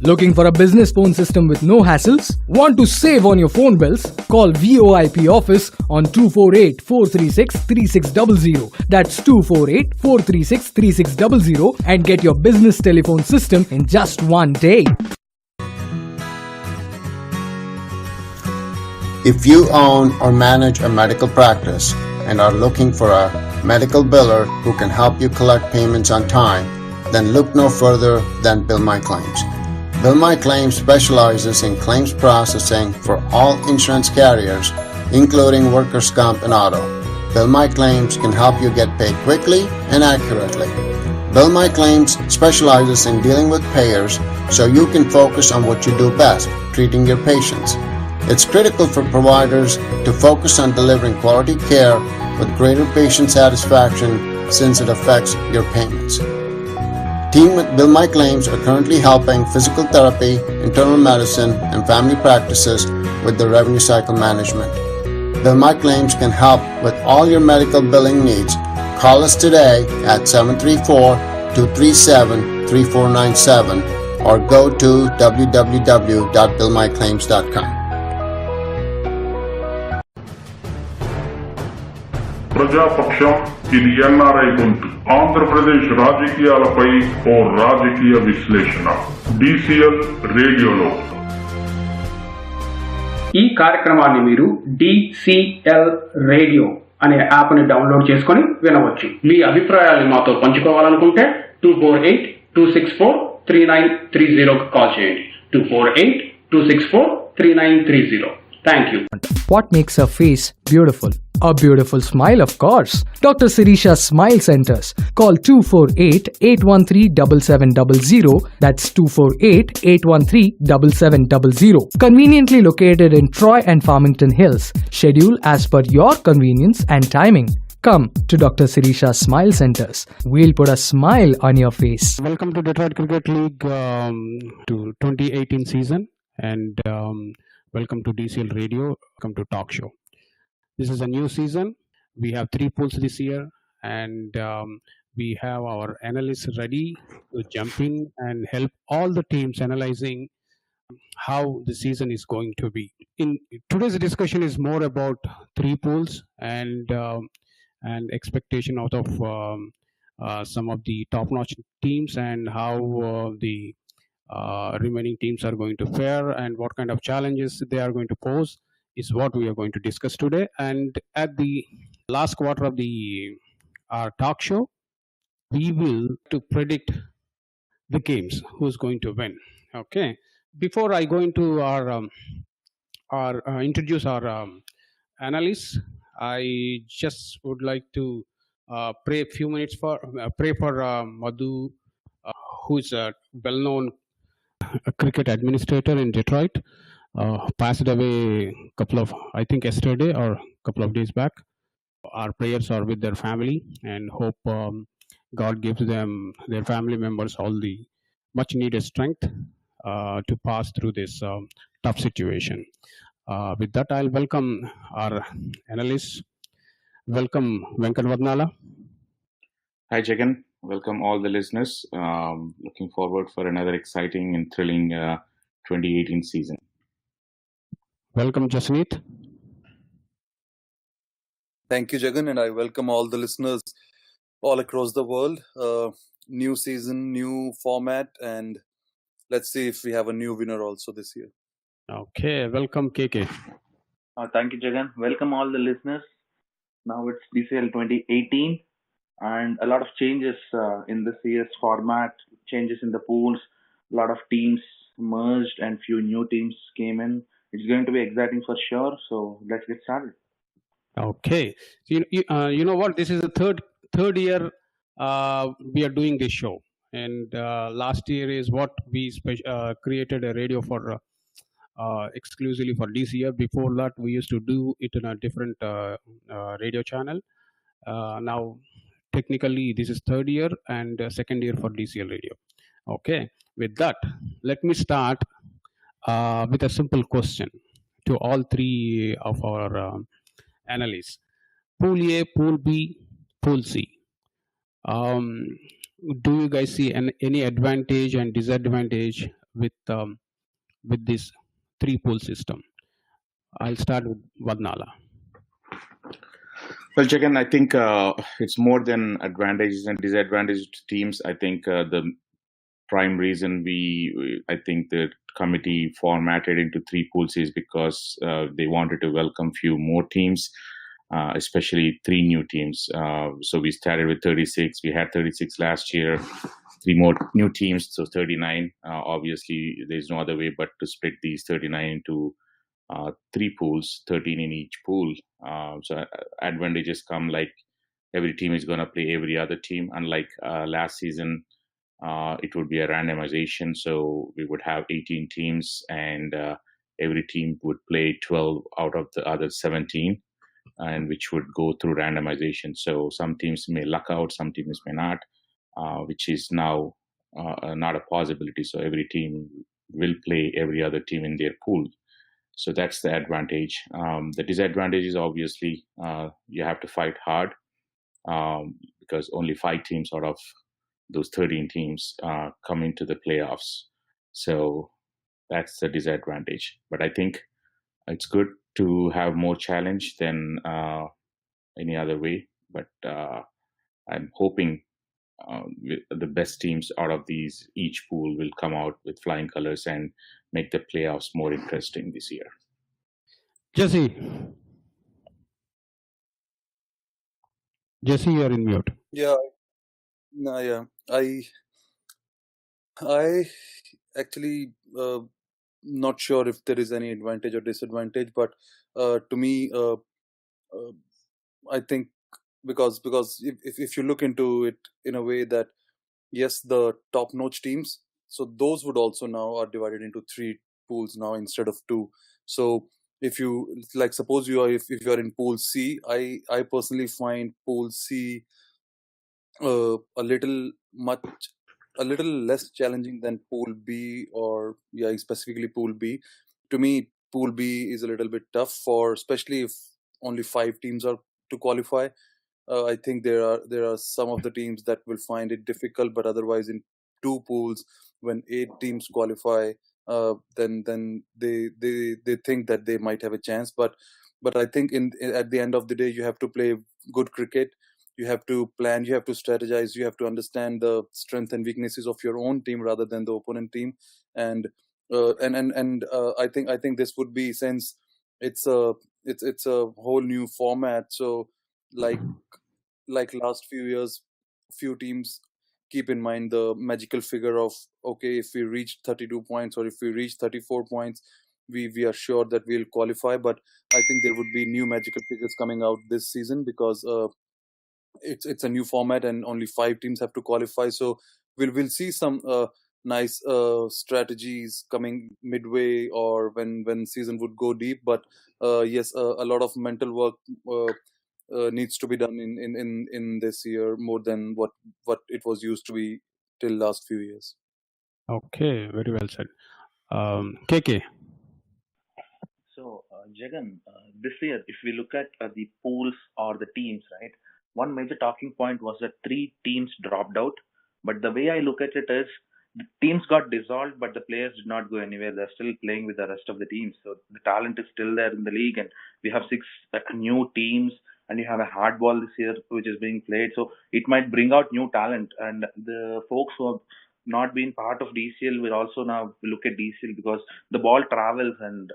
Looking for a business phone system with no hassles? Want to save on your phone bills? Call VOIP office on 248-436-3600. That's 248-436-3600 and get your business telephone system in just one day. If you own or manage a medical practice and are looking for a medical biller who can help you collect payments on time, then look no further than Bill My Claims. Bill My Claims specializes in claims processing for all insurance carriers, including workers' comp and auto. Bill My Claims can help you get paid quickly and accurately. Bill My Claims specializes in dealing with payers so you can focus on what you do best, treating your patients. It's critical for providers to focus on delivering quality care with greater patient satisfaction since it affects your payments. Team with Bill My Claims are currently helping physical therapy, internal medicine, and family practices with their revenue cycle management. Bill My Claims can help with all your medical billing needs. Call us today at 734-237-3497 or go to www.billmyclaims.com. ప్రజాపక్షం ఇది NRI గొంతు ఆంధ్రప్రదేశ్ రాజకీయాలపై ఓ రాజకీయ విశ్లేషణ DCL రేడియోలో. ఈ కార్యక్రమాన్ని మీరు DCL radio అనే యాప్ని డౌన్లోడ్ చేసుకొని వినవచ్చు. మీ అభిప్రాయాన్ని మాతో పంచుకోవాలనుకుంటే 248-264-3930 కాల్ చేయండి. 248-264-3930. Thank you. What makes a face beautiful? A beautiful smile, of course. Dr. Sirisha Smile Centers. Call 248-813-7700. That's 248-813-7700. Conveniently located in Troy and Farmington Hills. Schedule as per your convenience and timing. Come to Dr. Sirisha Smile Centers. We'll put a smile on your face. Welcome to Detroit Cricket League to 2018 season and welcome to DCL Radio. Welcome to Talk Show. This is a new season. We have 3 pools this year and we have our analysts ready to jump in and help all the teams analyzing how the season is going to be. In today's discussion is more about 3 pools and expectation out of some of the top-notch teams and how the remaining teams are going to fare and what kind of challenges they are going to pose is what we are going to discuss today. And at the last quarter of our talk show, we will to predict the games, who's going to win. Okay. Before I go into our introduce our analysts, I just would like to pray a few minutes for Madhu, who is a well-known cricket administrator in Detroit. Passed away I think yesterday or a couple of days back. Our prayers are with their family and hope God gives them, their family members, all the much needed strength to pass through this tough situation. With that, I'll welcome our analysts. Welcome, Venkat Vadnala. Hi, Jagan. Welcome all the listeners. Looking forward for another exciting and thrilling 2018 season. Welcome, Jasmeet. Thank you, Jagan, and I welcome all the listeners all across the world. New season, new format, and let's see if we have a new winner also this year. Okay, welcome, KK. Thank you, Jagan. Welcome all the listeners. Now it's DCL 2018 and a lot of changes in this year's format, changes in the pools, a lot of teams merged and few new teams came in. It's going to be exciting for sure. So let's get started. Okay. You know what? This is the third year we are doing this show. And last year is what we created a radio for exclusively for DCL. Before that, we used to do it in a different radio channel. Now, technically, this is third year and second year for DCL radio. Okay. With that, let me start with a simple question to all 3 of our analysts. Pool A, Pool B, Pool C. Do you guys see any advantage and disadvantage with this three pool system? I'll start with Vadnala. Well, Jagan, I think it's more than advantages and disadvantages to teams. I think the prime reason I think the committee formatted into three pools is because they wanted to welcome few more teams, especially three new teams. So we started with 36. We had 36 last year. Three more new teams, so 39. Obviously, there's no other way but to split these 39 into three pools, 13 in each pool. So advantages come like every team is going to play every other team. Unlike last season, it would be a randomization. So we would have 18 teams and every team would play 12 out of the other 17, and which would go through randomization. So some teams may luck out, some teams may not, which is now not a possibility. So every team will play every other team in their pool. So that's the advantage. The disadvantage is obviously you have to fight hard because only 5 teams out of those 13 teams come into the playoffs. So that's the disadvantage. But I think it's good to have more challenge than any other way. But I'm hoping the best teams out of each pool will come out with flying colors and make the playoffs more interesting this year. Jesse, you're in mute. Yeah, I actually not sure if there is any advantage or disadvantage, but to me, I think because if you look into it in a way that yes, the top-notch teams, so those would also now are divided into 3 pools now instead of 2. So if you like, suppose you are if you are in pool C, I personally find pool C a little less challenging than pool B, or specifically pool B. To me, pool B is a little bit tough for, especially if only 5 teams are to qualify. I think there are some of the teams that will find it difficult, but otherwise in 2 pools, when 8 teams qualify, then they think that they might have a chance. But I think at the end of the day, you have to play good cricket. You have to plan. You have to strategize. You have to understand the strengths and weaknesses of your own team rather than the opponent team. And I think this would be, since it's a whole new format. So like last few years, few teams keep in mind the magical figure of, okay, if we reach 32 points or if we reach 34 points, we are sure that we'll qualify. But I think there would be new magical figures coming out this season because it's a new format and only 5 teams have to qualify. So we'll see some nice strategies coming midway or when season would go deep. But yes, a lot of mental work needs to be done in this year more than what it was used to be till last few years. Okay, very well said. KK. So, Jagan, this year, if we look at the pools or the teams, right, one major talking point was that 3 teams dropped out. But the way I look at it is, the teams got dissolved, but the players did not go anywhere. They're still playing with the rest of the teams. So the talent is still there in the league, and we have 6 new teams, and you have a hardball this year which is being played. So it might bring out new talent, and the folks who have not been part of DCL will also now look at DCL because the ball travels, and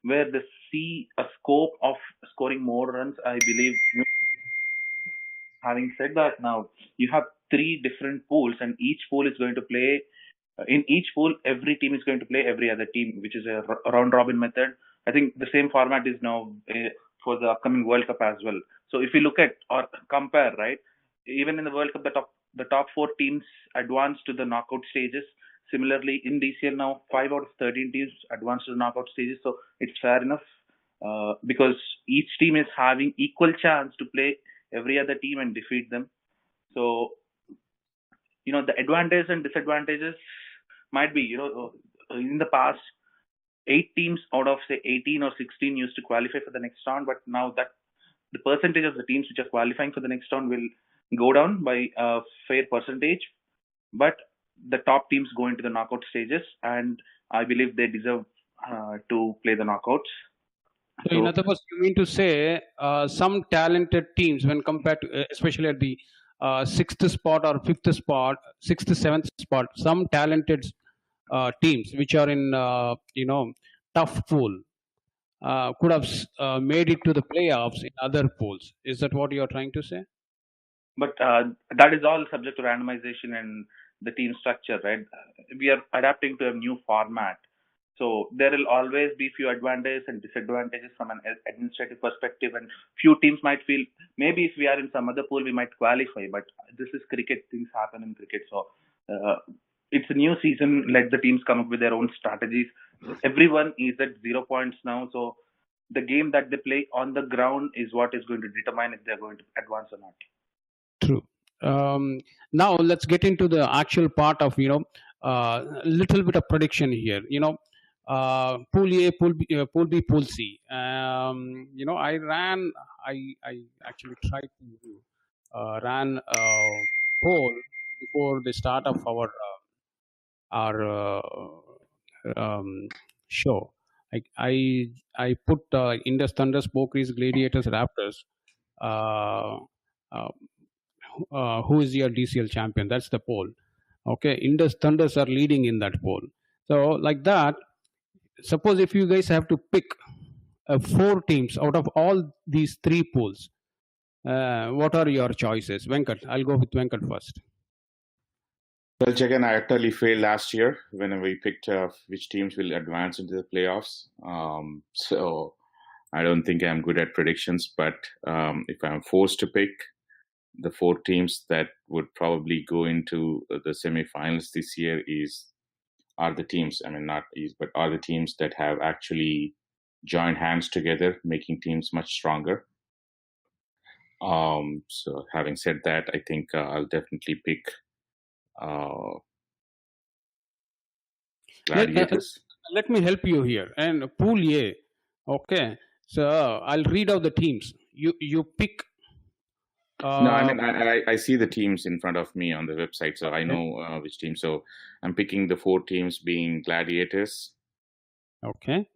where they see a scope of scoring more runs, I believe. Having said that, now you have 3 different pools, and each pool is going to play. In each pool, every team is going to play every other team, which is a round robin method. I think the same format is now for the upcoming World Cup as well. So if you look at or compare, right, even in the World Cup, the top 4 teams advance to the knockout stages. Similarly, in DCL now, 5 out of 13 teams advance to the knockout stages. So it's fair enough because each team is having equal chance to play every other team and defeat them. So, the advantages and disadvantages might be, in the past, 8 teams out of say 18 or 16 used to qualify for the next round, but now that the percentage of the teams which are qualifying for the next round will go down by a fair percentage. But the top teams go into the knockout stages, and I believe they deserve to play the knockouts. So, in other words, you mean to say some talented teams, when compared to, especially at the sixth spot or fifth spot, sixth, seventh spot, some talented teams which are in tough pool could have made it to the playoffs in other pools. Is that what you are trying to say? But that is all subject to randomization and the team structure, right? We are adapting to a new format. So there will always be few advantages and disadvantages from an administrative perspective, and few teams might feel maybe if we are in some other pool we might qualify. But this is cricket; things happen in cricket. So it's a new season. Let the teams come up with their own strategies. Everyone is at 0 points now, so the game that they play on the ground is what is going to determine if they're going to advance or not. True. Now let's get into the actual part of little bit of prediction here. Pool A, Pool B, Pool C. I actually tried to ran a poll before the start of our show. I put Indus Thunders, Pokeries, Gladiators, Raptors. Who is your DCL champion? That's the poll. Okay, Indus Thunders are leading in that poll. So like that, suppose if you guys have to pick 4 teams out of all these 3 pools, what are your choices? Venkat, I'll go with Venkat first. Well, Jagan, I utterly failed last year when we picked which teams will advance into the playoffs. So I don't think I'm good at predictions, but if I'm forced to pick, the 4 teams that would probably go into the semifinals this year are the teams, are the teams that have actually joined hands together, making teams much stronger. So having said that, I think I'll definitely pick Gladiators. Let me help you here. And Pool A, okay. So I'll read out the teams. You pick. No, I mean I see the teams in front of me on the website, so I know which team. So I'm picking the 4 teams being Gladiators. Okay.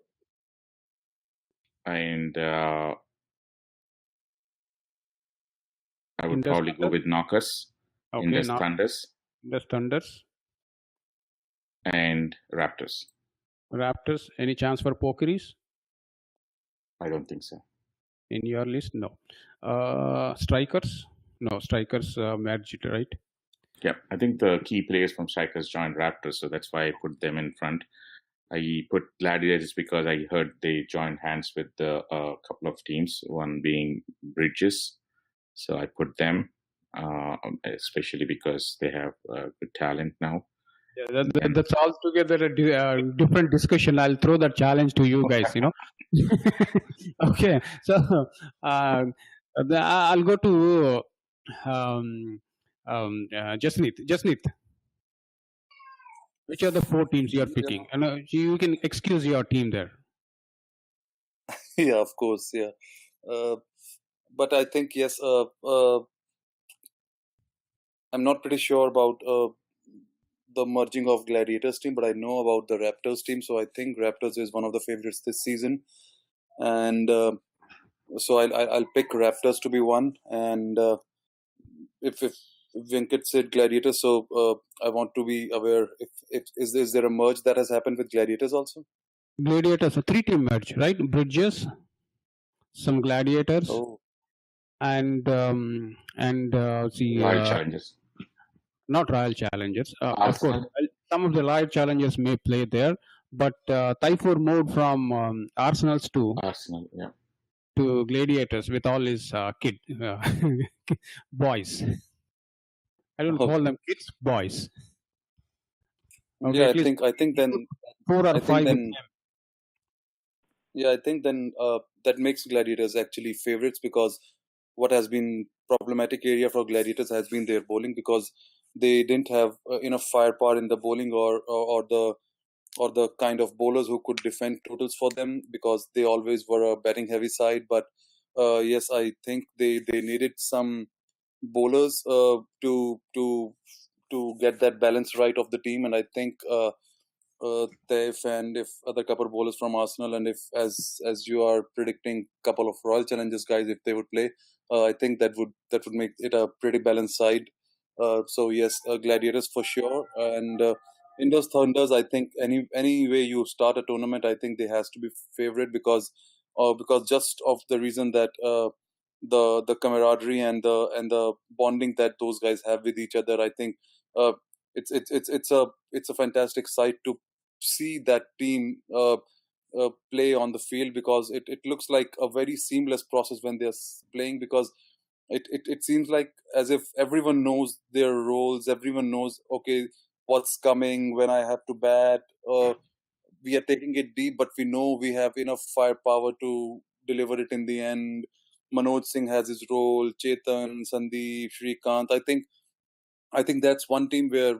And I would probably go with Knockers, Okay, Indus Thunders, Indus Thunders, and Raptors. Raptors. Any chance for Pokeries? I don't think so. In your list, no. Strikers? No, Strikers merged, right? Yeah, I think the key players from Strikers joined Raptors, so that's why I put them in front. I put Gladiators because I heard they joined hands with a couple of teams, one being Bridges. So I put them, especially because they have good talent now. Yeah, that's altogether a different discussion. I'll throw that challenge to you guys, Okay, so I'll go to Jasneet. Which are the 4 teams you're picking? And you can excuse your team there. Yeah, of course, yeah. But I think, yes, I'm not pretty sure about the merging of Gladiators team, but I know about the Raptors team. So I think Raptors is one of the favorites this season. And so I'll pick Raptors to be one. And if Venkat said Gladiators, so I want to be aware, is there a merge that has happened with Gladiators also? Gladiators, a 3-team merge, right? Bridges, some Gladiators, and Royal Challengers. Not Royal Challengers. Of course, some of the Royal Challengers may play there, but Typhoon moved from Arsenals to Gladiators with all his boys. I don't call them kids, boys. Okay, yeah, I think then 4 or 5. Yeah, I think then that makes Gladiators actually favorites, because what has been problematic area for Gladiators has been their bowling, because they didn't have enough firepower in the bowling or the kind of bowlers who could defend totals for them, because they always were a batting heavy side. But yes, I think they needed some bowlers to to get that balance right of the team. And I think Taif and if other couple bowlers from Arsenal, and if as you are predicting, couple of Royal Challengers guys, if they would play, I think that would make it a pretty balanced side. So yes, Gladiators for sure, and Indus Thunders. I think any way you start a tournament, I think they has to be favorite because just of the reason that the camaraderie and the bonding that those guys have with each other. I think it's a fantastic sight to see that team play on the field, because it looks like a very seamless process when they're playing, because it seems like as if everyone knows their roles, everyone knows, okay, what's coming when I have to bat. We are taking it deep, but we know we have enough firepower to deliver it in the end. Manoj Singh has his role, Chetan, Sandeep, Shrikant. I think that's one team where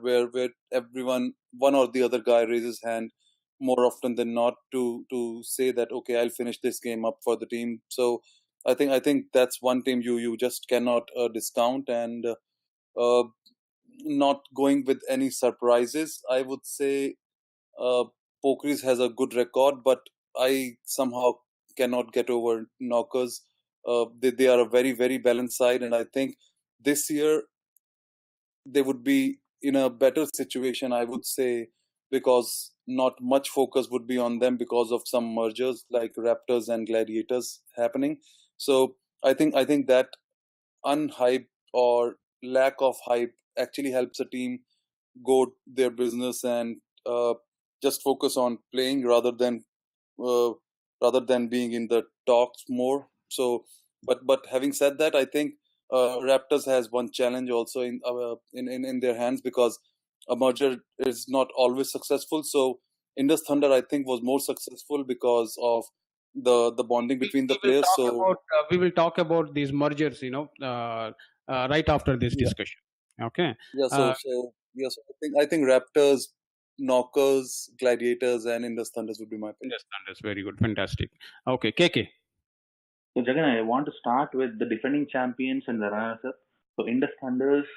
everyone, one or the other guy, raises hand more often than not to say that, okay, I'll finish this game up for the team. So I think that's one team you just cannot discount. And not going with any surprises, I would say Pokeries has a good record, but I somehow cannot get over Knockers. They are a very, very balanced side, and I think this year they would be in a better situation, I would say, because not much focus would be on them because of some mergers like Raptors and Gladiators happening. So I think that unhype or lack of hype actually helps a team go their business and just focus on playing uh, rather than being in the talks more. So, but having said that, I think Raptors has one challenge also in their hands, because a merger is not always successful. So Indus Thunder, I think, was more successful because of the bonding between the players. So We will talk about these mergers, right after this yeah, discussion. Okay. yeah. Uh, Yes, I think Raptors, Knockers, Gladiators, and Indus Thunders would be my pick. understand this. Very good. Fantastic. Okay. KK. So, Jagan, I want to start with the defending champions and the runners-up. So, Indus Thunders,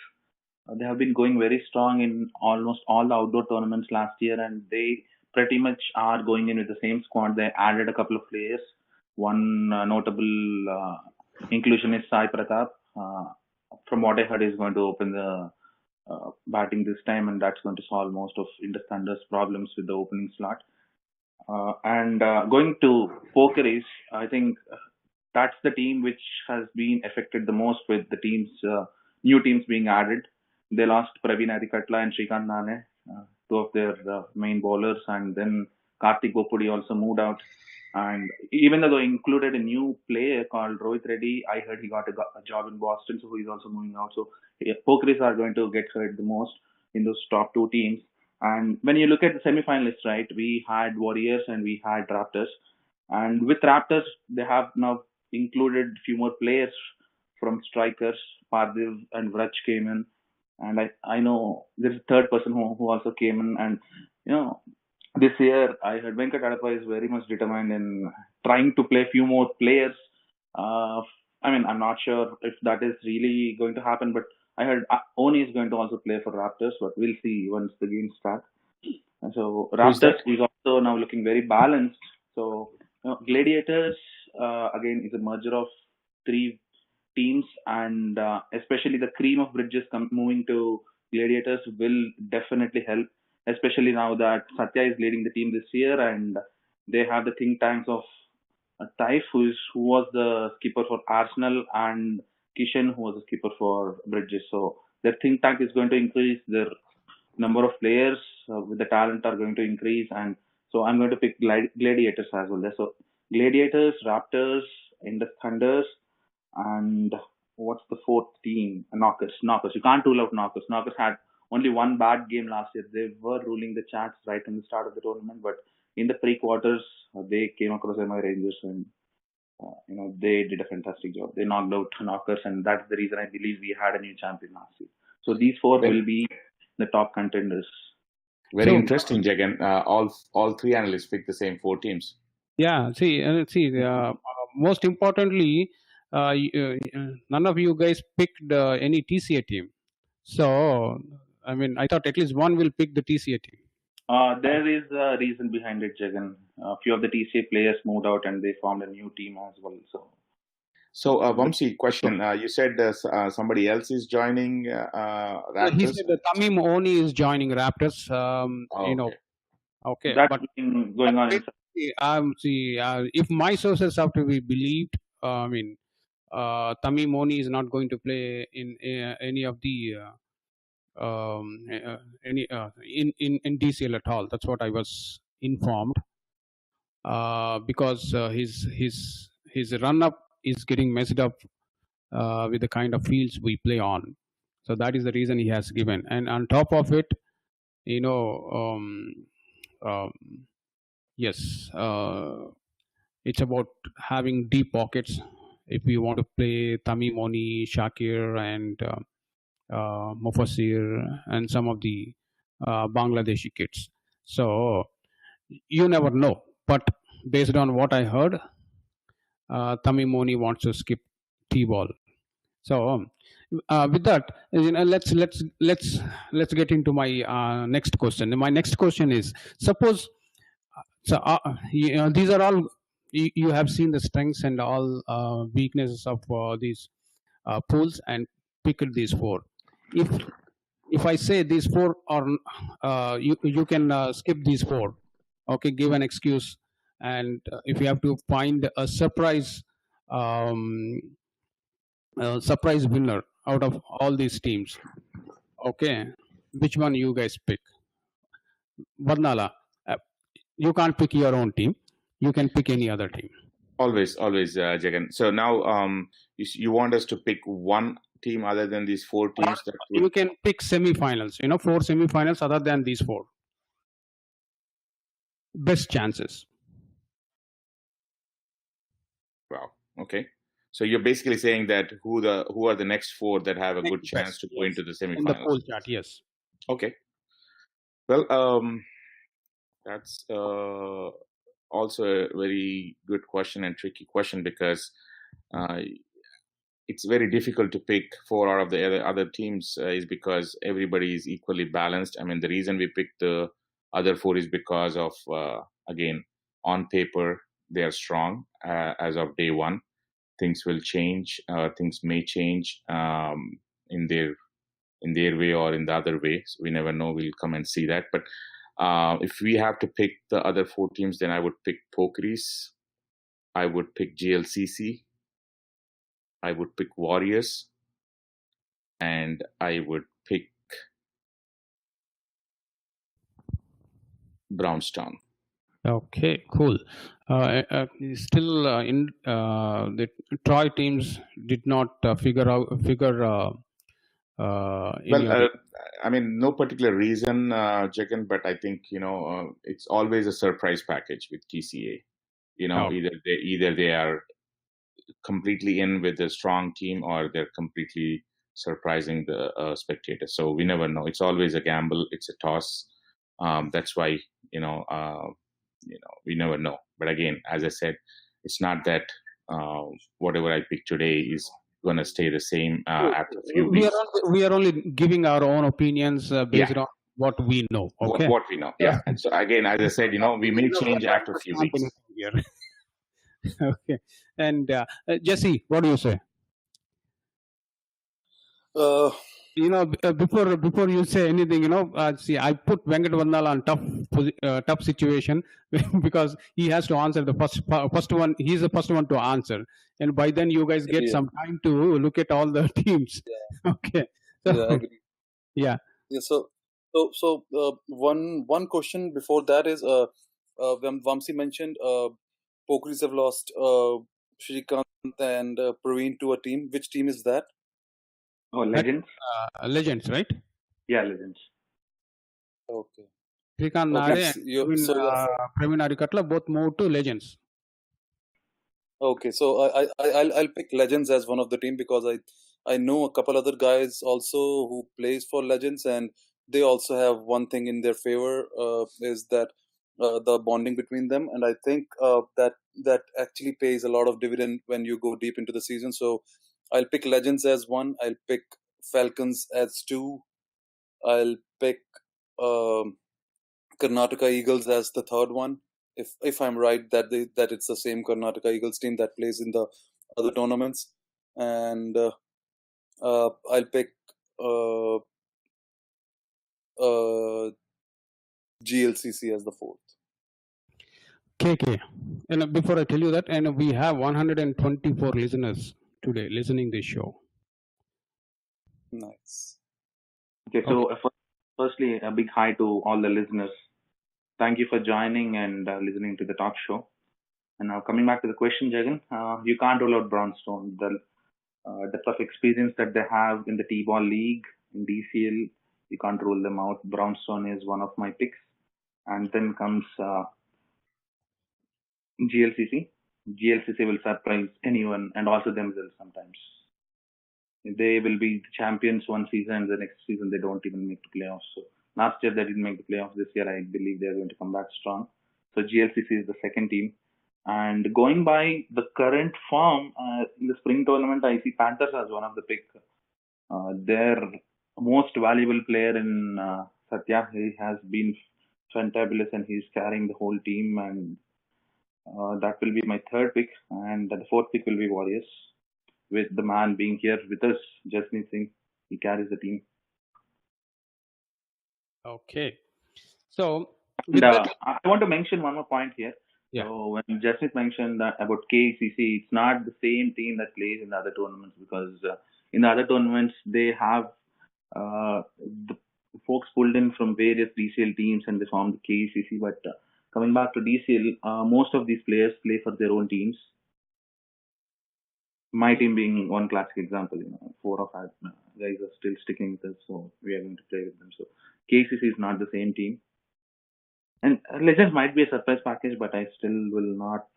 they have been going very strong in almost all the outdoor tournaments last year, and they pretty much are going in with the same squad. They added a couple of players. One notable inclusion is Sai Pratap. From what I heard, is going to open the batting this time, and that's going to solve most of Indus Thunder's problems with the opening slot. And going to Pokeries, I think that's the team which has been affected the most with the new teams being added. They lost Praveen Adikatla and Shrikant Nane, two of their main bowlers, and then Karthik Gopudi also moved out. And even though they included a new player called Rohit Reddy, I heard he got a job in Boston, so he's also moving out. So Pokeries are going to get hurt the most in those top two teams. And when you look at the semi-finalists, right, we had Warriors and we had Raptors. And with Raptors, they have now included a few more players from strikers. Pardiv and Vraj came in. And I know there's a third person who also came in. And, this year I heard Venkat Adapa is very much determined in trying to play a few more players. I'm not sure if that is really going to happen, but I heard Oni is going to also play for Raptors, but we'll see once the game starts. And so Raptors is also now looking very balanced. So Gladiators again is a merger of three teams, and especially the cream of bridges moving to Gladiators will definitely help. Especially now that Satya is leading the team this year, and they have the think tanks of Taif, who was the skipper for Arsenal, and Kishan, who was the skipper for Bridges. So their think tank is going to increase. Their number of players with the talent are going to increase, and so I'm going to pick Gladiators as well. So Gladiators, Raptors, Indus Thunders, and what's the fourth team? Knockers. You can't rule out Knockers. Knockers had only one bad game last year. They were ruling the charts right in the start of the tournament, but in the pre-quarters, they came across MI Rangers, and they did a fantastic job. They knocked out Knockers, and that's the reason I believe we had a new champion last year. So these four will be the top contenders. Very interesting, Jagan. All three analysts picked the same four teams. Yeah. Most importantly, none of you guys picked any TCA team. So I mean, I thought at least one will pick the TCA team. There is a reason behind it, Jagan. A few of the TCA players moved out and they formed a new team as well. So, Vamsi, question. You said somebody else is joining He Raptors. said that Tamim Oni is joining Raptors. Okay, that's but been going on. if my sources have to be believed, Tamim Oni is not going to play in any of the in DCL at all. That's what I was informed. Because his run up is getting messed up with the kind of fields we play on. So that is the reason he has given. And on top of it, yes, it's about having deep pockets. If you want to play Tamim Oni, Shakir, and Mufassir, and some of the Bangladeshi kids. So you never know. But based on what I heard, Tamim Oni wants to skip T-ball. So with that, let's get into my next question. My next question is: suppose these are all you have seen the strengths and all weaknesses of these pools and picked these four. If I say these four are you can skip these four. Okay, give an excuse, and if you have to find a surprise surprise winner out of all these teams, okay, which one you guys pick? Varnala, you can't pick your own team. You can pick any other team. Always, Jagan. So now, you want us to pick one team other than these four teams? You can pick semi-finals. 4 semi-finals other than these four. Best chances. Wow. Okay. So you're basically saying that who are the next four that have a good chance to go into the semifinals? In the poll chart, yes. Okay. Well, that's also a very good question and tricky question, because it's very difficult to pick four out of the other teams is because everybody is equally balanced. I mean, the reason we picked the other four is because of, again, on paper, they are strong as of day one. Things will change. Things may change in their way or in the other way. So we never know. We'll come and see that. But if we have to pick the other four teams, then I would pick Pokeries. I would pick GLCC. I would pick Warriors. And I would pick Brownstown. Okay, cool. Still, in the Troy teams did not figure. I mean, no particular reason, Jagan, but I think it's always a surprise package with TCA. Either they are completely in with a strong team, or they're completely surprising the spectators. So we never know. It's always a gamble. It's a toss. That's why we never know. But again, as I said, it's not that whatever I pick today is going to stay the same after a few weeks. We are only giving our own opinions based on what we know. Okay. What we know. Yeah. And so again, as I said, we may change after a few weeks. Okay. And Jesse, what do you say? Before you say anything, see, I put Venkat Vandala on tough situation because he has to answer the first one. He's the first one to answer, and by then you guys get some time to look at all the teams. Yeah. Okay. So, I agree. Yeah. Yeah. So one question before that is when Vamsi mentioned Pokeries have lost Shrikant and Praveen to a team. Which team is that? Oh, Legends. Legends, right? Yeah, Legends. Okay. Shrikant Nare and Praveen Arikatla both moved to Legends. Okay, so I'll pick Legends as one of the team because I know a couple other guys also who plays for Legends, and they also have one thing in their favor is that the bonding between them, and I think that actually pays a lot of dividend when you go deep into the season. So I'll pick Legends as one. I'll pick Falcons as two. I'll pick Karnataka Eagles as the third one. If I'm right that it's the same Karnataka Eagles team that plays in the other tournaments, and I'll pick GLCC as the fourth. KK. And before I tell you that, and we have 124 listeners today listening this show. Nice. Okay, so firstly, a big hi to all the listeners. Thank you for joining and listening to the talk show. And now coming back to the question, Jagan, you can't rule out Brownstone. The depth of experience that they have in the T-ball league, in DCL, you can't rule them out. Brownstone is one of my picks. And then comes GLCC. GLCC will surprise anyone and also themselves sometimes. They will be the champions one season and the next season they don't even make the playoffs. So last year they didn't make the playoffs. This year I believe they're going to come back strong. So GLCC is the second team. And going by the current form in the spring tournament, I see Panthers as one of the pick. Their most valuable player in Satya, he has been fantabulous and he's carrying the whole team. And that will be my third pick. And the fourth pick will be Warriors, with the man being here with us, Jasmeet Singh. He carries the team. Okay. So, and, I want to mention one more point here. Yeah. So when Jasmeet mentioned that about KCC, it's not the same team that plays in the other tournaments, because in the other tournaments they have the folks pulled in from various DCL teams and they formed the KCC. But coming back to DCL, most of these players play for their own teams. My team being one classic example, 4 of our guys are still sticking with us, so we are going to play with them. So KCC is not the same team. And Legends might be a surprise package, but I still will not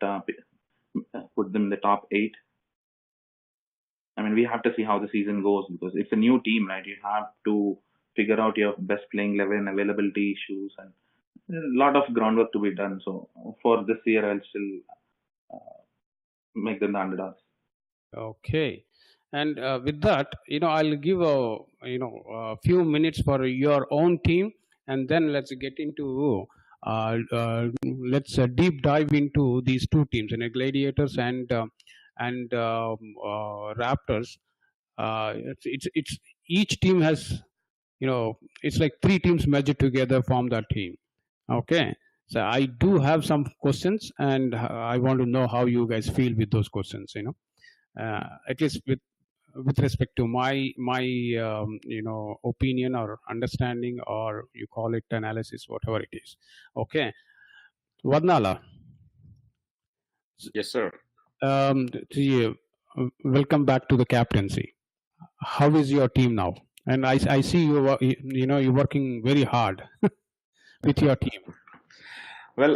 put them in the top 8. I mean, we have to see how the season goes, because it's a new team, right? You have to figure out your best playing level and availability issues, and there's a lot of groundwork to be done. So for this year, I'll still make them the underdogs. Okay. And with that, I'll give a few minutes for your own team, and then let's get into let's deep dive into these two teams, Gladiators and Raptors. It's each team has, it's like 3 teams merged together form that team. Okay. So I do have some questions, and I want to know how you guys feel with those questions. At least with respect to my opinion or understanding, or you call it analysis, whatever it is. Okay. Vadnala. Yes, sir. Welcome back to the captaincy. How is your team now? And I see you're working very hard with your team. Well,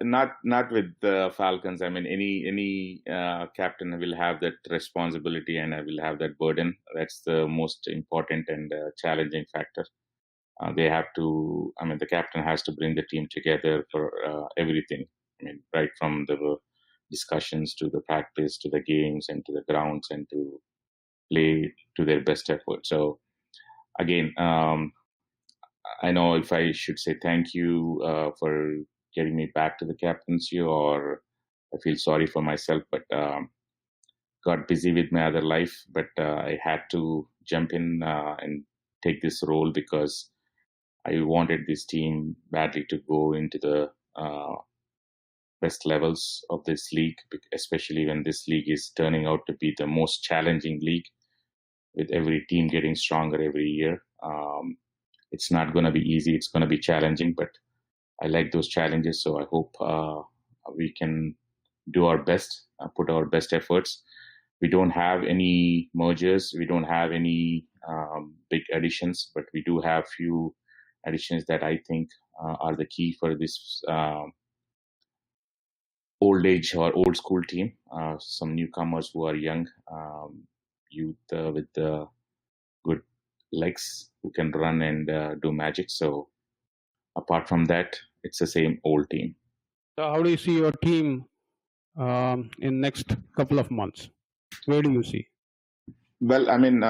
not with the Falcons. I mean, any captain will have that responsibility, and I will have that burden. That's the most important and challenging factor. They have to. I mean, the captain has to bring the team together for everything. I mean, right from the discussions to the practice, to the games, and to the grounds, and to play to their best effort. So, again, I know if I should say thank you for getting me back to the captaincy, or I feel sorry for myself, but got busy with my other life. But I had to jump in and take this role because I wanted this team badly to go into the best levels of this league, especially when this league is turning out to be the most challenging league, with every team getting stronger every year. It's not going to be easy. It's going to be challenging, but I like those challenges. So I hope we can do our best, put our best efforts. We don't have any mergers. We don't have any big additions, but we do have few additions that I think are the key for this old age or old school team. Some newcomers who are young, youth with good legs who can run and do magic. So apart from that, it's the same old team. So how do you see your team in next couple of months? Where do you see? Well, I mean,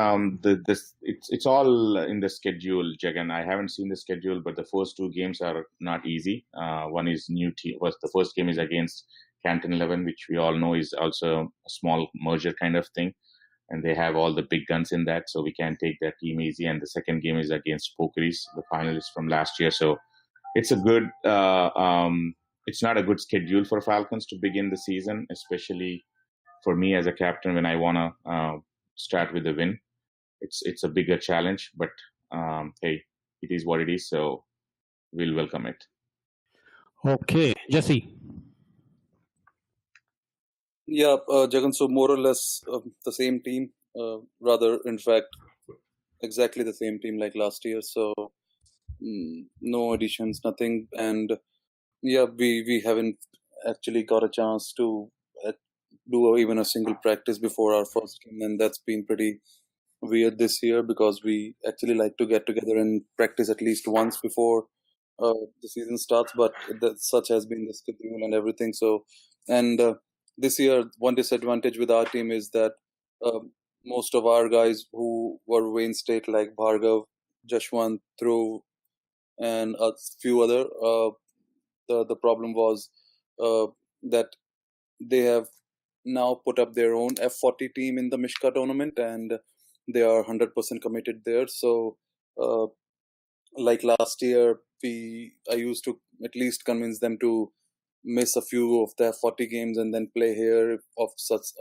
it's all in the schedule, Jagan. I haven't seen the schedule, but the first two games are not easy. One is new team. Was the first game is against Canton 11, which we all know is also a small merger kind of thing, and they have all the big guns in that, so we can't take that team easy. And the second game is against Pokeries, the finalists from last year. So it's a good. It's not a good schedule for Falcons to begin the season, especially for me as a captain when I wanna start with a win. It's a bigger challenge, but hey, it is what it is. So we'll welcome it. Okay, Jesse. Yeah, Jagan, so more or less the same team, rather, in fact, exactly the same team like last year. So no additions, nothing. And yeah, we haven't actually got a chance to do even a single practice before our first game, and that's been pretty weird this year because we actually like to get together and practice at least once before the season starts. But such has been the schedule and everything. So, and this year, one disadvantage with our team is that uh, most of our guys who were Wayne State, like Bhargav, Jashwant, Dhruv, and a few other, the problem was that they have now put up their own F40 team in the Mishka tournament, and they are 100% committed there. So, like last year, I used to at least convince them to miss a few of the F40 games and then play here of such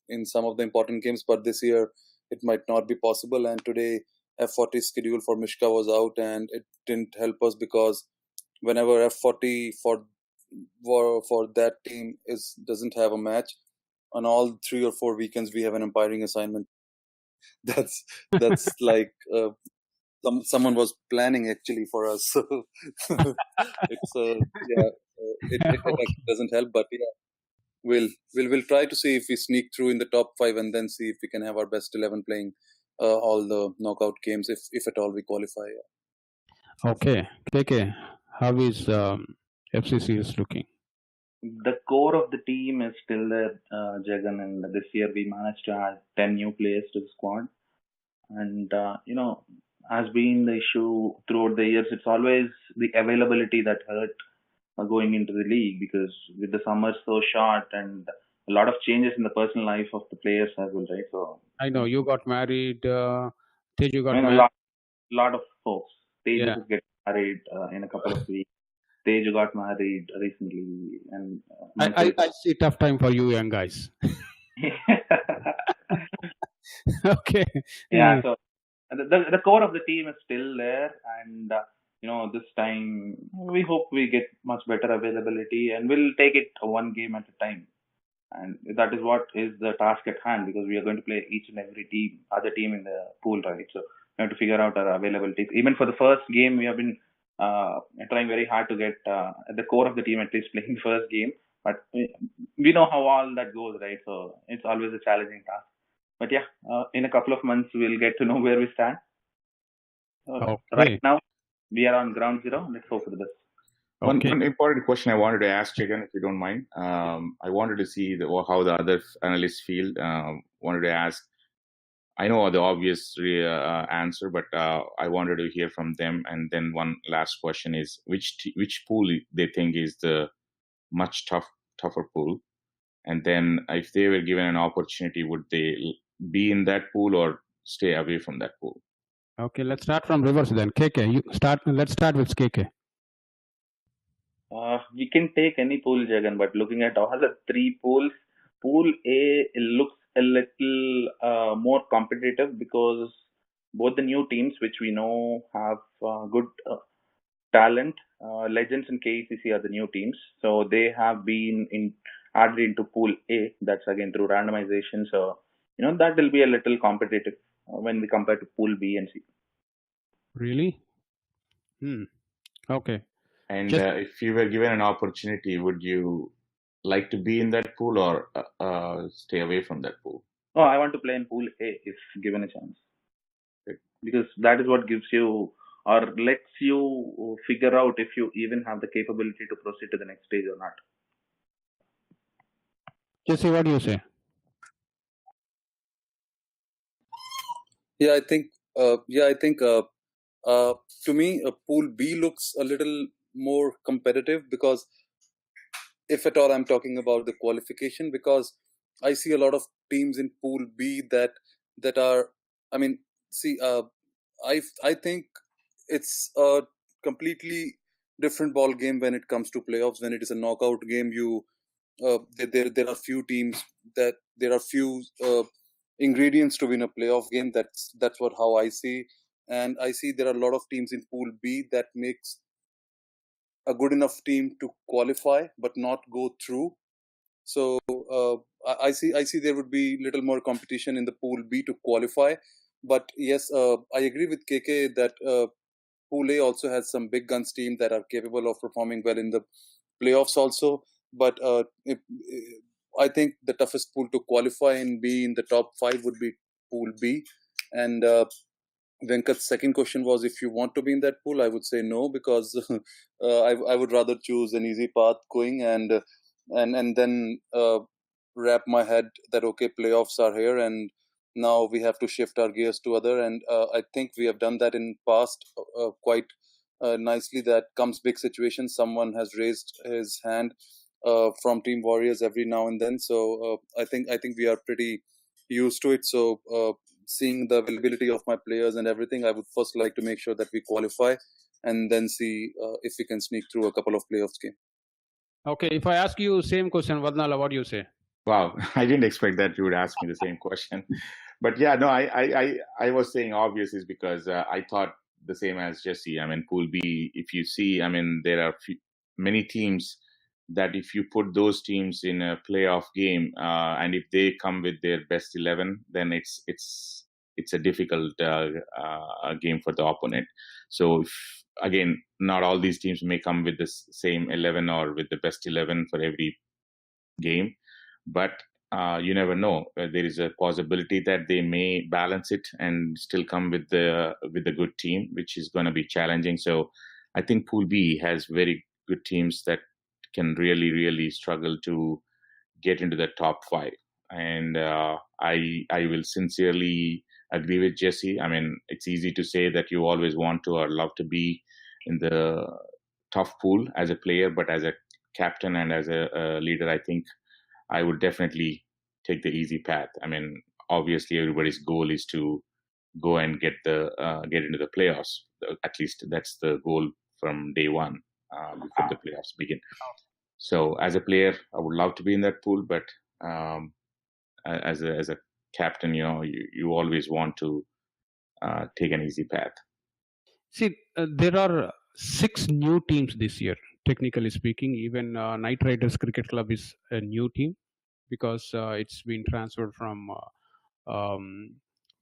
in some of the important games. But this year, it might not be possible. And today, F40 schedule for Mishka was out, and it didn't help us because whenever F40 for that team doesn't have a match, on all 3 or 4 weekends we have an umpiring assignment. That's like someone was planning actually for us. So it's yeah, it actually doesn't help, but yeah, we'll try to see if we sneak through in the top 5 and then see if we can have our best 11 playing all the knockout games if at all we qualify. Yeah. Okay, KK, how is FCC is looking? The core of the team is still there, Jagan, and this year we managed to add 10 new players to the squad. And, has been the issue throughout the years. It's always the availability that hurt going into the league because with the summers so short and a lot of changes in the personal life of the players as well, right? So I know you got married. Teju got I mean, married. lot of folks. Teju Yeah. is getting married in a couple of weeks. Teju got married recently, and I see tough time for you young guys. Okay. yeah. So the core of the team is still there, and this time we hope we get much better availability, and we'll take it one game at a time. And that is what is the task at hand because we are going to play each and every other team in the pool, right? So we have to figure out our availability. Even for the first game, we have been trying very hard to get the core of the team at least playing the first game. But we know how all that goes, right? So it's always a challenging task. But yeah, in a couple of months, we'll get to know where we stand. Okay. Right now, we are on ground zero. Let's hope for the best. One important question I wanted to ask Jagan, if you don't mind. I wanted to see how the other analysts feel. Wanted to ask. I know the obvious answer, but I wanted to hear from them. And then one last question is, which pool they think is the much tougher pool? And then if they were given an opportunity, would they be in that pool or stay away from that pool? Okay, let's start from reverse then. KK, let's start with KK. We can take any pool, Jagan, but looking at all the 3 pools, Pool A looks a little more competitive because both the new teams, which we know have good talent, Legends and KECC are the new teams. So they have been added into Pool A. That's again through randomization. So, that will be a little competitive when we compare to Pool B and C. Really? Okay. And if you were given an opportunity, would you like to be in that pool or stay away from that pool? Oh, I want to play in Pool A if given a chance. Okay. Because that is what gives you or lets you figure out if you even have the capability to proceed to the next stage or not. Jesse, what do you say? Yeah, I think. To me, Pool B looks a little more competitive because, if at all, I'm talking about the qualification, because I see a lot of teams in Pool B that are. I mean, see, I think it's a completely different ball game when it comes to playoffs. When it is a knockout game, there are few teams that there are few ingredients to win a playoff game. That's what how I see, and I see there are a lot of teams in Pool B that makes a good enough team to qualify but not go through. So I see there would be little more competition in the Pool B to qualify. But yes, I agree with KK that Pool A also has some big guns team that are capable of performing well in the playoffs also. But I think the toughest pool to qualify and be in the top 5 would be Pool B. And Venkat's second question was, if you want to be in that pool, I would say no, because I would rather choose an easy path going and then wrap my head that okay, playoffs are here and now we have to shift our gears to other. And I think we have done that in past quite nicely. That comes big situations, someone has raised his hand from Team Warriors every now and then. So I think we are pretty used to it. So seeing the availability of my players and everything, I would first like to make sure that we qualify and then see if we can sneak through a couple of playoffs games. Okay, if I ask you same question, Vadnala, what do you say? Wow, I didn't expect that you would ask me the same question. But yeah, no, I was saying obvious is because I thought the same as Jesse. I mean, Pool B, if you see, I mean, there are many teams that if you put those teams in a playoff game, and if they come with their best 11, then it's a difficult game for the opponent. So again, not all these teams may come with the same 11 or with the best 11 for every game, but you never know. There is a possibility that they may balance it and still come with the good team, which is going to be challenging. So I think Pool B has very good teams that can really struggle to get into the top 5. And I will sincerely agree with Jesse. I mean, it's easy to say that you always want to or love to be in the tough pool as a player, but as a captain and as a leader, I think I would definitely take the easy path. I mean, obviously, everybody's goal is to go and get into the playoffs. At least that's the goal from day one before the playoffs begin. So, as a player, I would love to be in that pool, but as a captain, you always want to take an easy path. See, there are 6 new teams this year, technically speaking. Even Knight Riders Cricket Club is a new team because it's been transferred from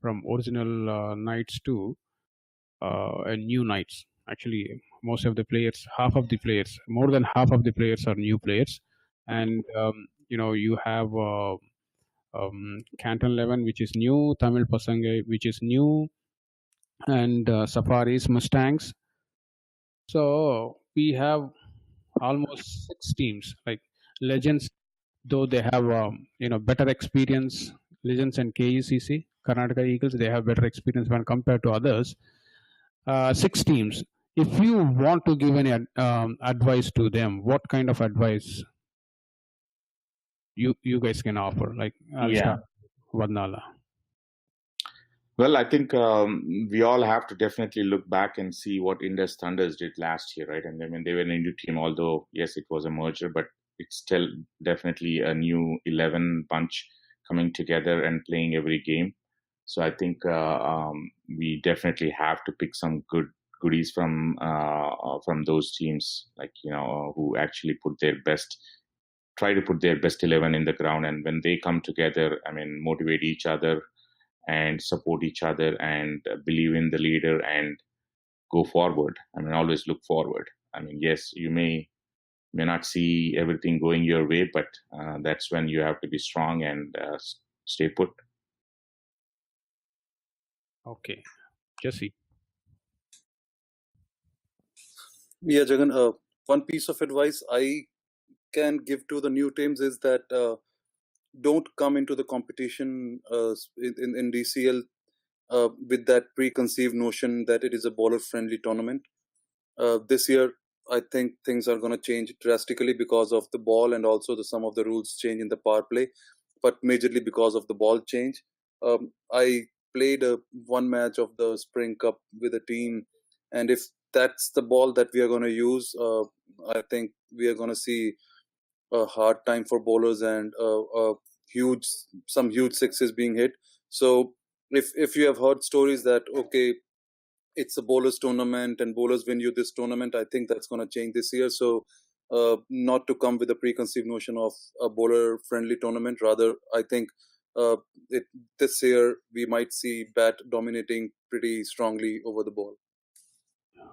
original Knights to a new Knights. Actually, most of the players, more than half of the players are new players. And, you have Canton 11, which is new, Tamil Pasangai, which is new, and Safaris, Mustangs. So we have almost 6 teams, like Legends, though they have better experience. Legends and KUCC, Karnataka Eagles, they have better experience when compared to others. 6 teams. If you want to give any advice to them, what kind of advice you guys can offer? Like, I'll start with Vadnala. Well, I think we all have to definitely look back and see what Indus Thunders did last year, right? And I mean, they were a new team, although, yes, it was a merger, but it's still definitely a new 11 bunch coming together and playing every game. So I think we definitely have to pick some goodies from those teams, like, who actually try to put their best 11 in the ground. And when they come together, I mean, motivate each other and support each other and believe in the leader and go forward. I mean, always look forward. I mean, yes, you may not see everything going your way, but that's when you have to be strong and stay put. Okay. Jesse. Yeah, Jagan, one piece of advice I can give to the new teams is that don't come into the competition in DCL with that preconceived notion that it is a bowler-friendly tournament. This year, I think things are going to change drastically because of the ball and also some of the rules change in the power play, but majorly because of the ball change. I played one match of the Spring Cup with a team, and if that's the ball that we are going to use, I think we are going to see a hard time for bowlers and some huge sixes being hit. So if you have heard stories that okay, it's a bowlers tournament and bowlers win you this tournament, I think that's going to change this year. So not to come with a preconceived notion of a bowler friendly tournament, rather I think uh, this year we might see bat dominating pretty strongly over the ball.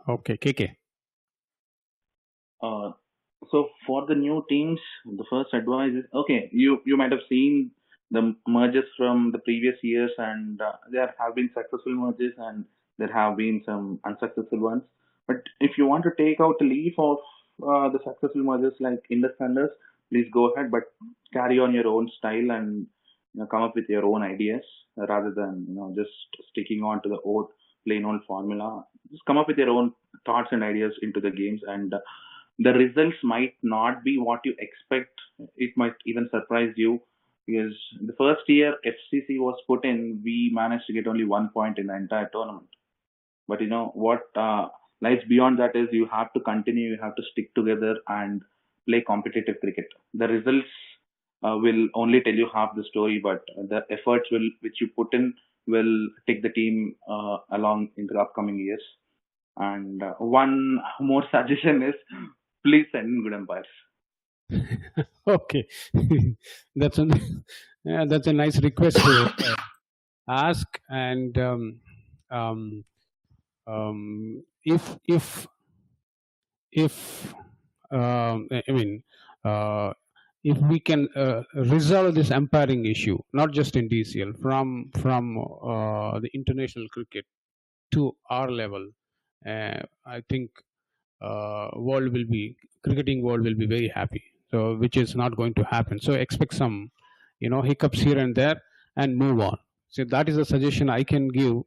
Okay, KK. So for the new teams, the first advice is okay. You might have seen the mergers from the previous years, and there have been successful mergers, and there have been some unsuccessful ones. But if you want to take out a leaf of the successful mergers like Indus Thunders, please go ahead, but carry on your own style and come up with your own ideas rather than just sticking on to the old plain old formula. Just come up with your own thoughts and ideas into the games, and the results might not be what you expect. It might even surprise you because the first year FCC was put in, we managed to get only 1 point in the entire tournament. But what lies beyond that is you have to continue, you have to stick together and play competitive cricket. The results will only tell you half the story, but the efforts which you put in will take the team along in the upcoming years. And one more suggestion is please send in good umpires. Okay, that's a that's a nice request to ask. And if I mean, if we can resolve this umpiring issue, not just in DCL, from the international cricket to our level, I think cricketing world will be very happy. So which is not going to happen. So expect some, hiccups here and there, and move on. So that is a suggestion I can give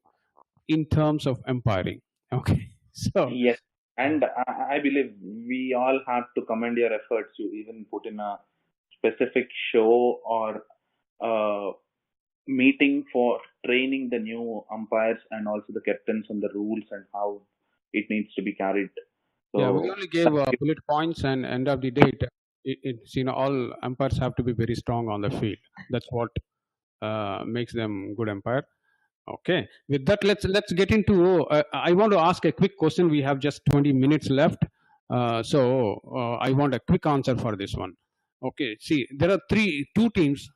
in terms of umpiring. Okay. So Yes, and I believe we all have to commend your efforts. You even put in a specific show or meeting for training the new umpires and also the captains on the rules and how it needs to be carried. yeah, we So only gave bullet points, and end of the day, it's all umpires have to be very strong on the field. That's what makes them good umpire. Okay. With that, let's get into. I want to ask a quick question. We have just 20 minutes left, so I want a quick answer for this one. Okay. See, there are two teams: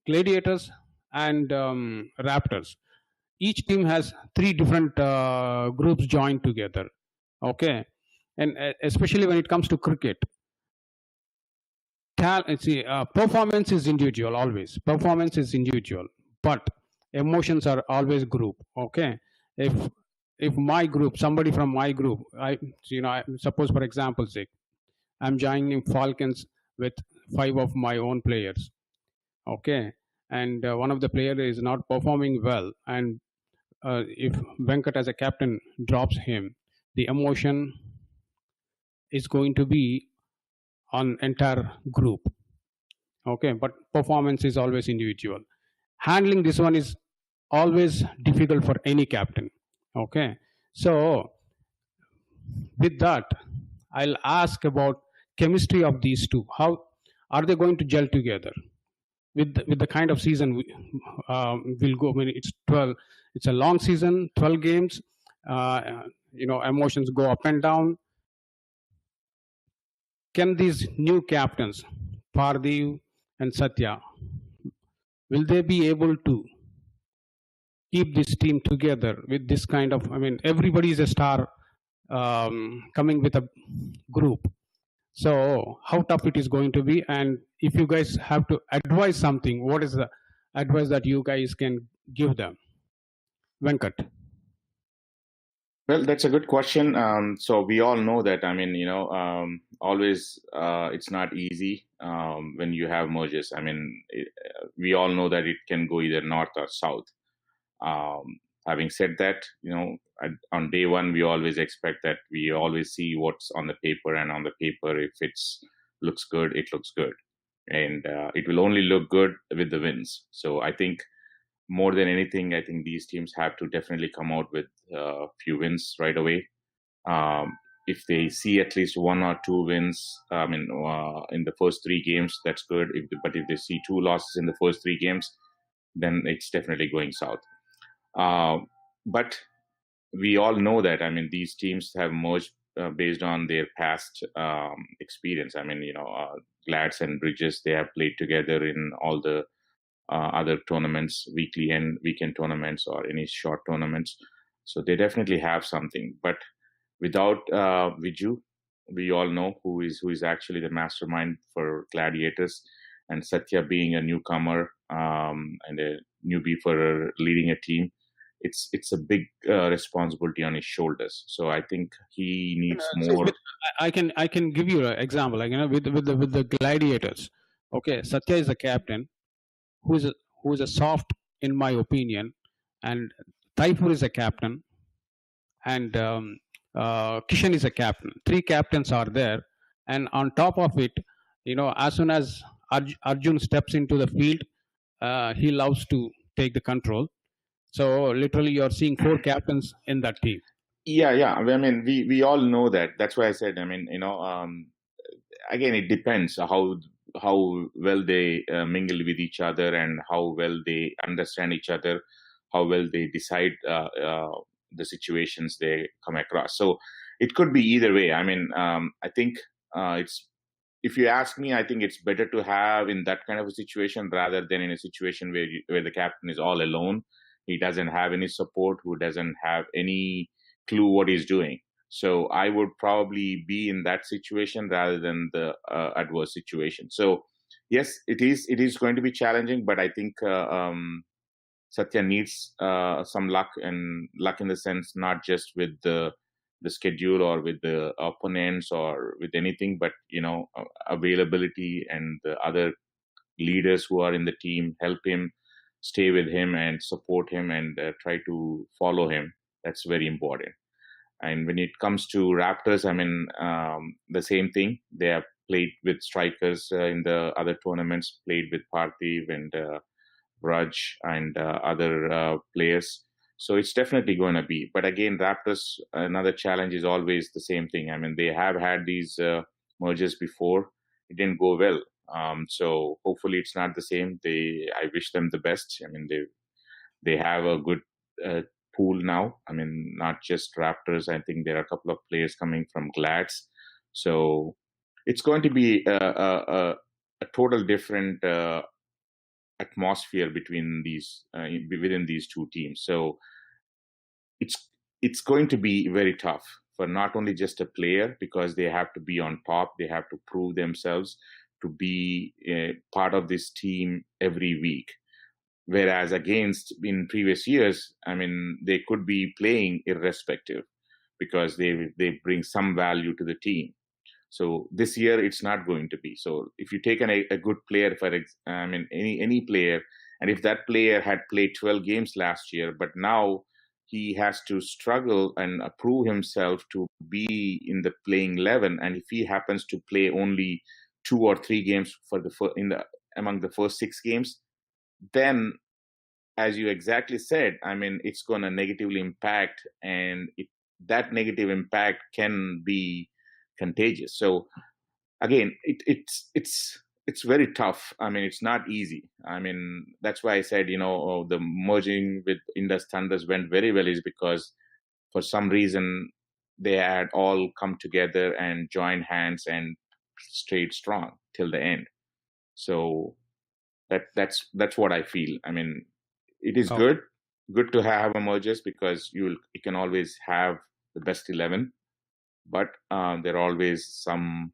Gladiators and Raptors. Each team has three different groups joined together. Okay, and especially when it comes to cricket, performance is individual always. Performance is individual, but emotions are always group. Okay, if my group, somebody from my group, I suppose for example sake, I'm joining Falcons with 5 of my own players. Okay, and one of the player is not performing well, and if Venkat as a captain drops him, the emotion is going to be on entire group. Okay, but performance is always individual. Handling this one is always difficult for any captain. Okay, so with that, I'll ask about chemistry of these two. How are they going to gel together? With the kind of season we'll go. I mean, it's 12. It's a long season, 12 games. Emotions go up and down. Can these new captains, Pardev and Satya, will they be able to keep this team together with this kind of? I mean, everybody is a star coming with a group. So how tough it is going to be, and if you guys have to advise something, what is the advice that you guys can give them? Venkat. Well, that's a good question. So we all know that. I mean, always it's not easy when you have mergers. I mean, we all know that it can go either north or south. Having said that, on day one, we always expect that we always see what's on the paper, and on the paper, if it's looks good, it looks good. And it will only look good with the wins. So I think more than anything, I think these teams have to definitely come out with a few wins right away. If they see at least one or two wins, in the first three games, that's good. But if they see two losses in the first three games, then it's definitely going south. But we all know that, these teams have merged based on their past experience. Glads and Bridges, they have played together in all the other tournaments, weekly and weekend tournaments, or any short tournaments. So they definitely have something. But without Viju, we all know who is actually the mastermind for Gladiators, and Satya being a newcomer and a newbie for leading a team, it's a big responsibility on his shoulders. So I think he needs more. I can give you an example, with the Gladiators. Okay, Satya is the captain, who is a soft, in my opinion, and Taipur is a captain, and Kishan is a captain. Three captains are there, and on top of it, as soon as Arjun steps into the field, he loves to take the control. So literally, you're seeing four captains in that team. Yeah. We all know that. That's why I said. Again, it depends how well they mingle with each other, and how well they understand each other, how well they decide the situations they come across. So it could be either way. I think it's. If you ask me, I think it's better to have in that kind of a situation rather than in a situation where the captain is all alone. He doesn't have any support, who doesn't have any clue what he's doing. So I would probably be in that situation rather than the adverse situation. So yes, it is going to be challenging, but I think Satya needs some luck, and luck in the sense not just with the schedule or with the opponents or with anything, but availability, and the other leaders who are in the team help him, stay with him and support him, and try to follow him. That's very important. And when it comes to Raptors, the same thing. They have played with strikers in the other tournaments, played with Parthiv and Raj and other players. So it's definitely going to be. But again, Raptors, another challenge is always the same thing. They have had these mergers before. It didn't go well. So hopefully it's not the same. I wish them the best. They have a good pool now. Not just Raptors. I think there are a couple of players coming from Glads. So it's going to be a total different atmosphere between within these two teams. So it's going to be very tough for not only just a player, because they have to be on top. They have to prove themselves to be part of this team every week. Whereas against in previous years, they could be playing irrespective because they bring some value to the team. So this year it's not going to be. So if you take a good player, any player, and if that player had played 12 games last year, but now he has to struggle and prove himself to be in the playing 11, and if he happens to play only 2 or 3 games among the first 6 games, then, as you exactly said, it's going to negatively impact, and that negative impact can be contagious. So again, it's very tough. It's not easy. That's why I said, the merging with Indus Thunders went very well, is because for some reason they had all come together and joined hands and stayed strong till the end. So that's what I feel. It is good to have mergers, because you can always have the best 11, but there are always some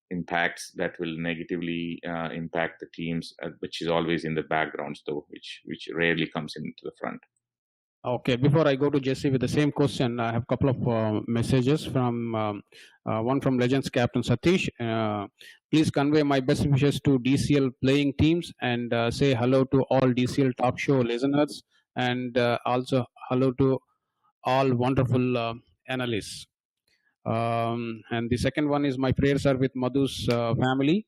impacts that will negatively impact the teams, which is always in the backgrounds, though, which rarely comes into the front. Okay, before I go to Jesse with the same question, I have a couple of messages from one from Legends Captain Satish. Please convey my best wishes to DCL playing teams, and say hello to all DCL Talk Show listeners, and also hello to all wonderful analysts. And the second one is my prayers are with Madhu's family.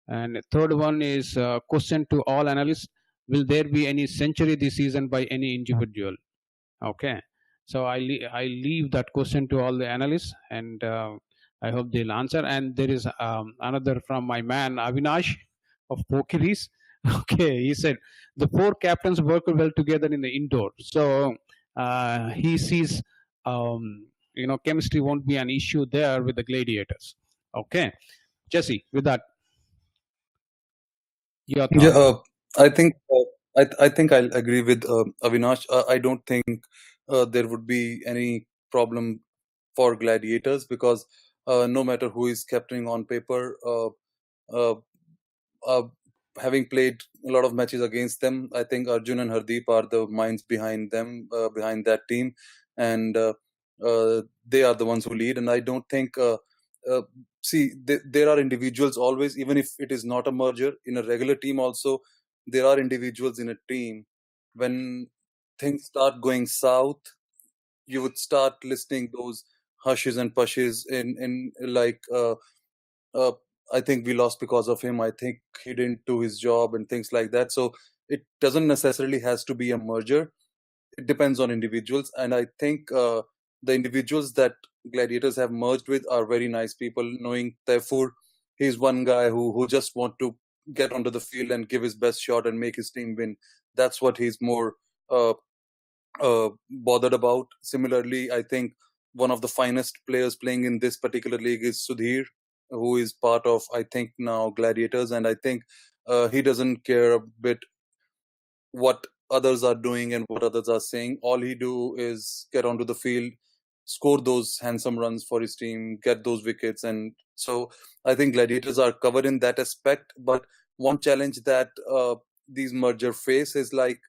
And third one is question to all analysts: will there be any century this season by any individual? Okay, so I leave that question to all the analysts, and I hope they'll answer. And there is another from my man Avinash of Pokiris. Okay, he said the four captains work well together in the indoor, so he sees chemistry won't be an issue there with the gladiators. Okay, Jesse, with that, your Yeah, thought. I think I think I'll agree with Avinash. I don't think there would be any problem for gladiators because no matter who is captaining on paper, uh, uh, having played a lot of matches against them, I think Arjun and Hardeep are the minds behind them, behind that team, and they are the ones who lead. And I don't think. Uh, See, there are individuals always, even if it is not a merger in a regular team. Also, there are individuals in a team. When things start going south, you would start listening those hushes and pushes in like. Uh, I think we lost because of him. I think he didn't do his job and things like that. So it doesn't necessarily has to be a merger. It depends on individuals, and I think the individuals that gladiators have merged with are very nice people. Knowing Taifur, he's one guy who just want to get onto the field and give his best shot and make his team win. That's what he's more uh, bothered about. Similarly, I think one of the finest players playing in this particular league is Sudhir, who is part of, I think, now Gladiators, and I think he doesn't care a bit what others are doing and what others are saying. All he do is get onto the field, score those handsome runs for his team, get those wickets, and so I think Gladiators are covered in that aspect. But one challenge that these merger face is like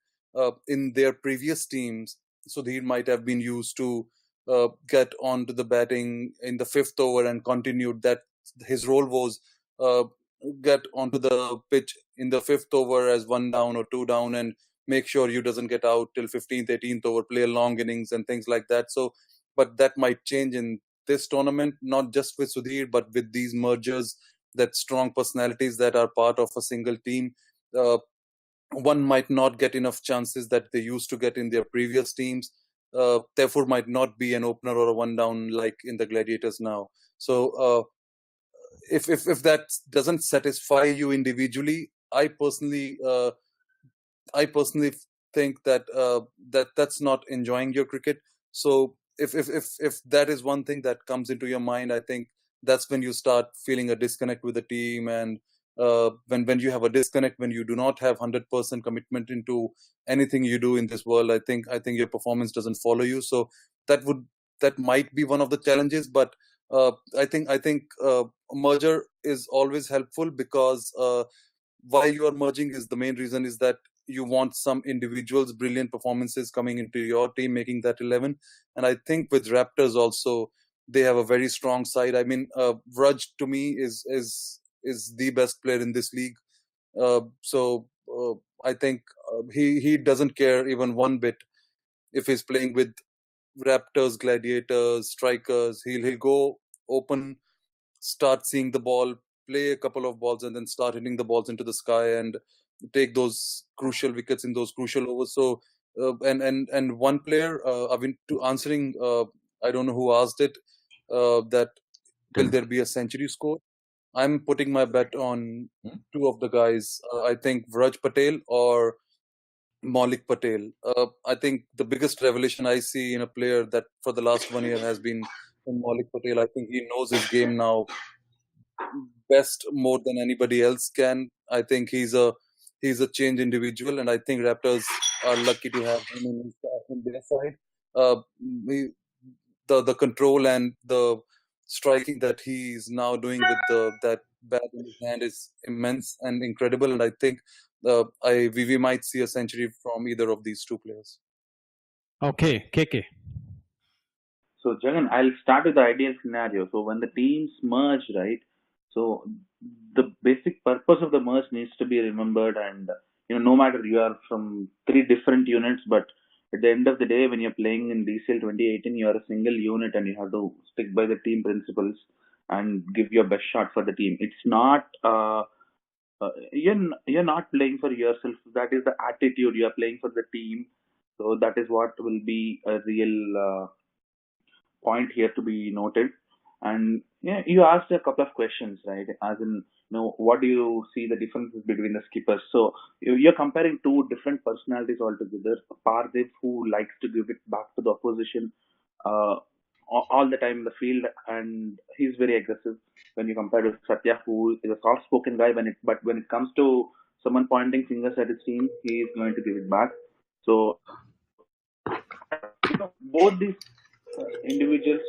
in their previous teams, Sudhir might have been used to get onto the batting in the fifth over and continued that. His role was uh, get onto the pitch in the fifth over as one down or two down and make sure you doesn't get out till 15th 18th over, play long innings and things like that. So but that might change in this tournament, not just with Sudhir but with these mergers, that strong personalities that are part of a single team. uh, One might not get enough chances that they used to get in their previous teams, therefore might not be an opener or a one down like in the Gladiators now. So if that doesn't satisfy you individually, I personally think that that's not enjoying your cricket. So if that is one thing that comes into your mind, I think that's when you start feeling a disconnect with the team. And when you have a disconnect, when you do not have 100% commitment into anything you do in this world, I think your performance doesn't follow you. So that might be one of the challenges. But I think a merger is always helpful because why you are merging is the main reason is that you want some individuals brilliant performances coming into your team making that 11. And I think with Raptors also, they have a very strong side. I mean, Vraj to me is the best player in this league. So I think he doesn't care even one bit if he's playing with Raptors, Gladiators, strikers. He'll go open, start seeing the ball, play a couple of balls, and then start hitting the balls into the sky and take those crucial wickets in those crucial overs. So and one player, I mean, to answering, I don't know who asked it, that will there be a century score? I'm putting my bet on two of the guys. I think Vraj Patel or Maulik Patel. I think the biggest revelation I see in a player that for the last 1 year has been in Maulik Patel. I think he knows his game now best more than anybody else can. I think he's a changed individual, and I think Raptors are lucky to have him in their side. He, the control and the striking that he's now doing with that bat in his hand is immense and incredible. And I think we might see a century from either of these two players. Okay, KK. So, Jagan, I'll start with the ideal scenario. So, when the teams merge, right? So, the basic purpose of the merge needs needs to be remembered, and no matter you are from three different units, but at the end of the day, when you're playing in DCL 2018, you are a single unit and you have to stick by the team principles and give your best shot for the team. It's not you're not playing for yourself. That is the attitude. You are playing for the team. So that is what will be a real point here to be noted. And yeah, you asked a couple of questions, right? As in, what do you see the differences between the skippers? So you're comparing two different personalities altogether. Pardev, who likes to give it back to the opposition all the time in the field, and he's very aggressive. When you compare to Satya, who is a soft-spoken guy, but when it comes to someone pointing fingers at his team, he is going to give it back. So both these individuals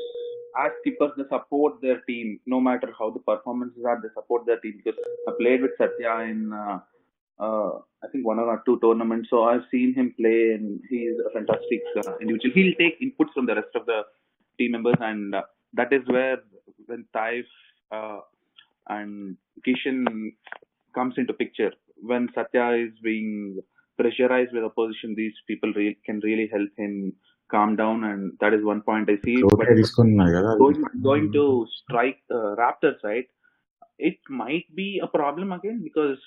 as keepers, they support their team no matter how the performances are. They support their team, because I played with Satya in I think one or two tournaments, so I've seen him play, and he's a fantastic individual. He'll take inputs from the rest of the team members, and that is where when Taif and Kishan comes into picture. When Satya is being pressurized with opposition, these people can really help him calm down, and that is one point I see. But going to strike Raptors, right? It might be a problem again, because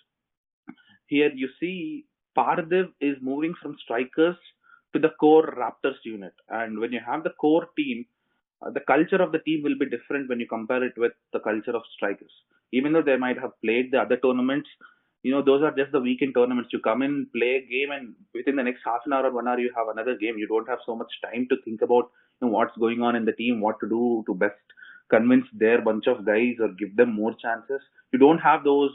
here you see Pardev is moving from strikers to the core Raptors unit, and when you have the core team, the culture of the team will be different when you compare it with the culture of strikers. Even though they might have played the other tournaments, those are just the weekend tournaments. You come in, play a game, and within the next half an hour or 1 hour, you have another game. You don't have so much time to think about what's going on in the team, what to do to best convince their bunch of guys or give them more chances. You don't have those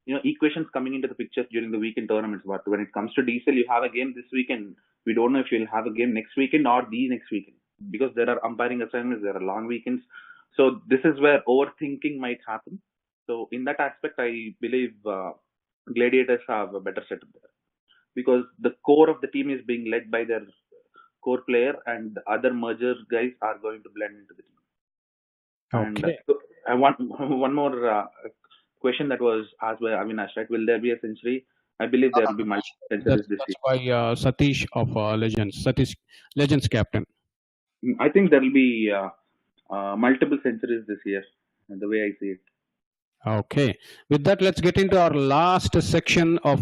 equations coming into the picture during the weekend tournaments. But when it comes to DCL, you have a game this weekend. We don't know if you'll have a game next weekend or the next weekend, because there are umpiring assignments, there are long weekends. So this is where overthinking might happen. So in that aspect, I believe Gladiators have a better setup there, because the core of the team is being led by their core player, and the other merger guys are going to blend into the team. Okay. And I want one more question that was asked by Avinash, right? Will there be a century? I believe there will be multiple centuries this year. That's by Satish of Legends. Satish, Legends captain. I think there will be multiple centuries this year, the way I see it. Okay. With that, let's get into our last section of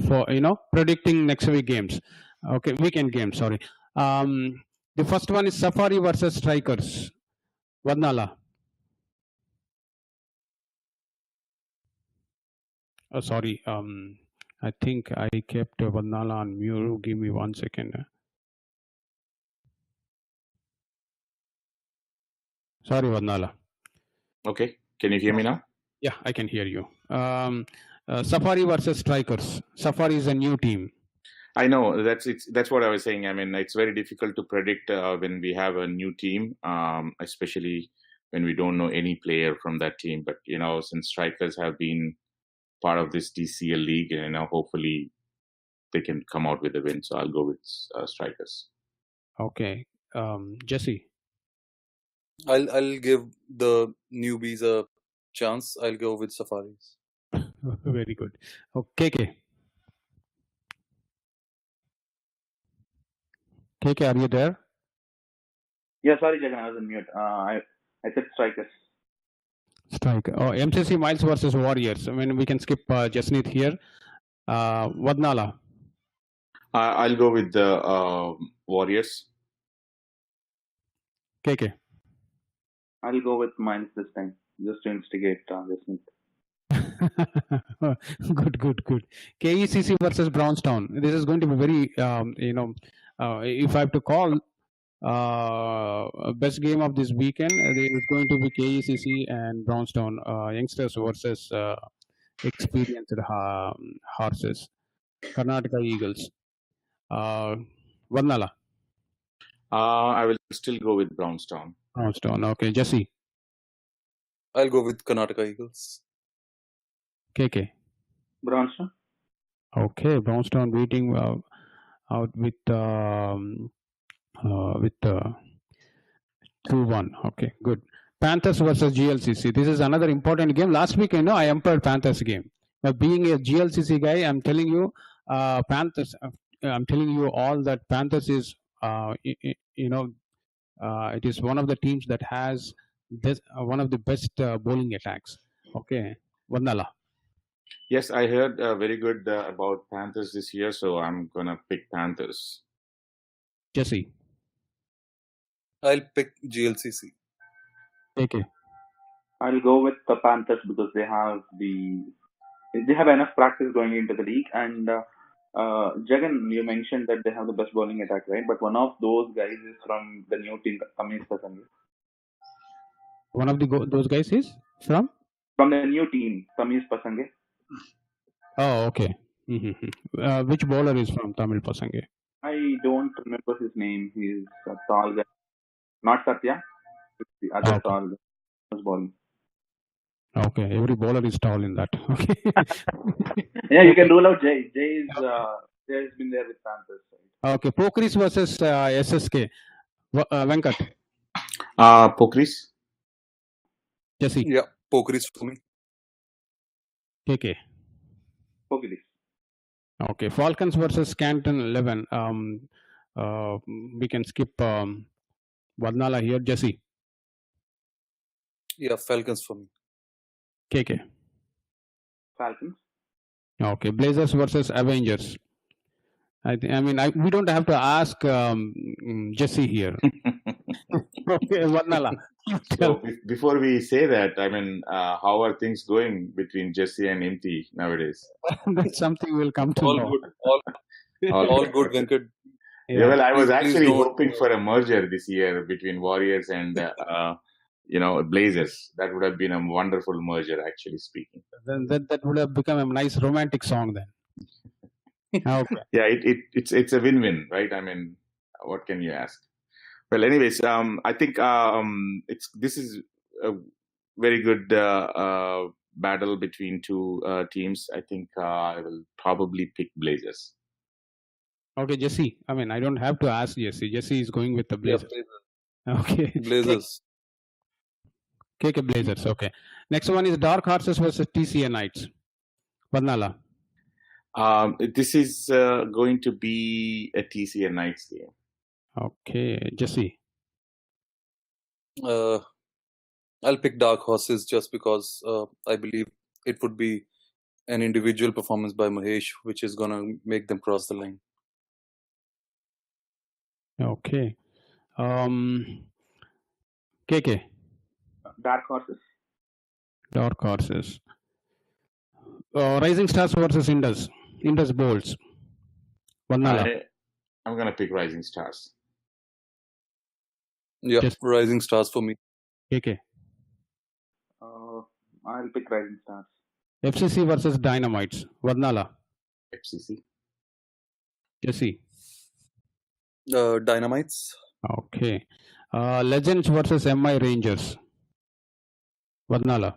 predicting next week games. Okay, weekend games. Sorry. The first one is Safari versus Strikers. Vadnala. Oh, sorry. I think I kept Vadnala on mute. Give me 1 second. Sorry, Vadnala. Okay. Can you hear me now? Yeah, I can hear you. Safari versus Strikers. Safari is a new team. I know that's what I was saying. I mean, it's very difficult to predict when we have a new team, especially when we don't know any player from that team. But since Strikers have been part of this DCL league, hopefully they can come out with a win. So I'll go with Strikers. Okay, Jesse. I'll give the newbies a chance. I'll go with Safaris. Very good. Okay. KK, are you there? Yeah, sorry, Jagan, I was on mute. I said Strikers. Striker. Oh, MCC Miles versus Warriors. I mean, we can skip Jasneet here. Vadnala. I'll go with the Warriors. KK. I'll go with Miles this time, just to instigate Jasneet. Good. KECC versus Brownstown. This is going to be very, if I have to call best game of this weekend, it's going to be KECC and Brownstown youngsters versus experienced horses. Karnataka Eagles. Vadnala. I will still go with Brownstown. Brownstown. Okay, Jesse. I'll go with Karnataka Eagles. KK. Brownstown. Okay, Brownstown beating out with 2-1. Okay, good. Panthers versus GLCC. This is another important game. Last week, I umpired Panthers game. Being a GLCC guy, I'm telling you, Panthers. I'm telling you all that Panthers is, it is one of the teams that has this one of the best bowling attacks. Okay, Vandala. Yes, I heard very good about Panthers this year, so I'm gonna pick Panthers. Jesse. I'll pick GLCC. Okay. I'll go with the Panthers because they have enough practice going into the league. And Jagan, you mentioned that they have the best bowling attack, right? But one of those guys is from the new team, Kamis Pasange. One of those guys is from the new team, Kamis Pasange. Oh, okay. Which bowler is from Tamil Pasange? I don't remember his name. He's a tall guy. Not Satya. It's the other tall guy who's bowling. Okay, every bowler is tall in that. Okay. Yeah, you can rule out Jay. Jay has been there with Panthers. Right? Okay, Pokris versus SSK. Venkat. Pokris. Jesse. Yeah, Pokris for me. KK. Pokris. Okay, Falcons versus Canton 11. We can skip Vadnala here. Jesse. Yeah, Falcons for me. KK. Falcons. Okay, Blazers versus Avengers. We don't have to ask Jesse here. Okay, Vadnala. So before we say that, how are things going between Jesse and Imti nowadays? That's something we'll come to All know. good. All good, Venkat. Yeah, well, I was actually hoping for a merger this year between Warriors and Blazers. That would have been a wonderful merger, actually speaking. Then that would have become a nice romantic song then. Okay. Yeah, it's a win-win, right? What can you ask? Well, anyways, I think this is a very good battle between two teams. I think I will probably pick Blazers. Okay, Jesse. I don't have to ask Jesse. Jesse is going with the Blazers. Yeah, Okay. Blazers. KK Blazers. Okay. Next one is Dark Horses versus TCA Knights. Vadnala. This is going to be a TCA Knights game. Okay, Jesse. I'll pick Dark Horses just because I believe it would be an individual performance by Mahesh, which is gonna make them cross the line. Okay. KK. Dark Horses. Dark Horses. Rising Stars versus Indus. Indus Bowls. Vadnala. I'm gonna pick Rising Stars. Yeah, Rising Stars for me. KK. I'll pick Rising Stars. FCC versus Dynamites. Vadnala. FCC. Jesse. Dynamites. Okay. Legends versus MI Rangers. Vadnala.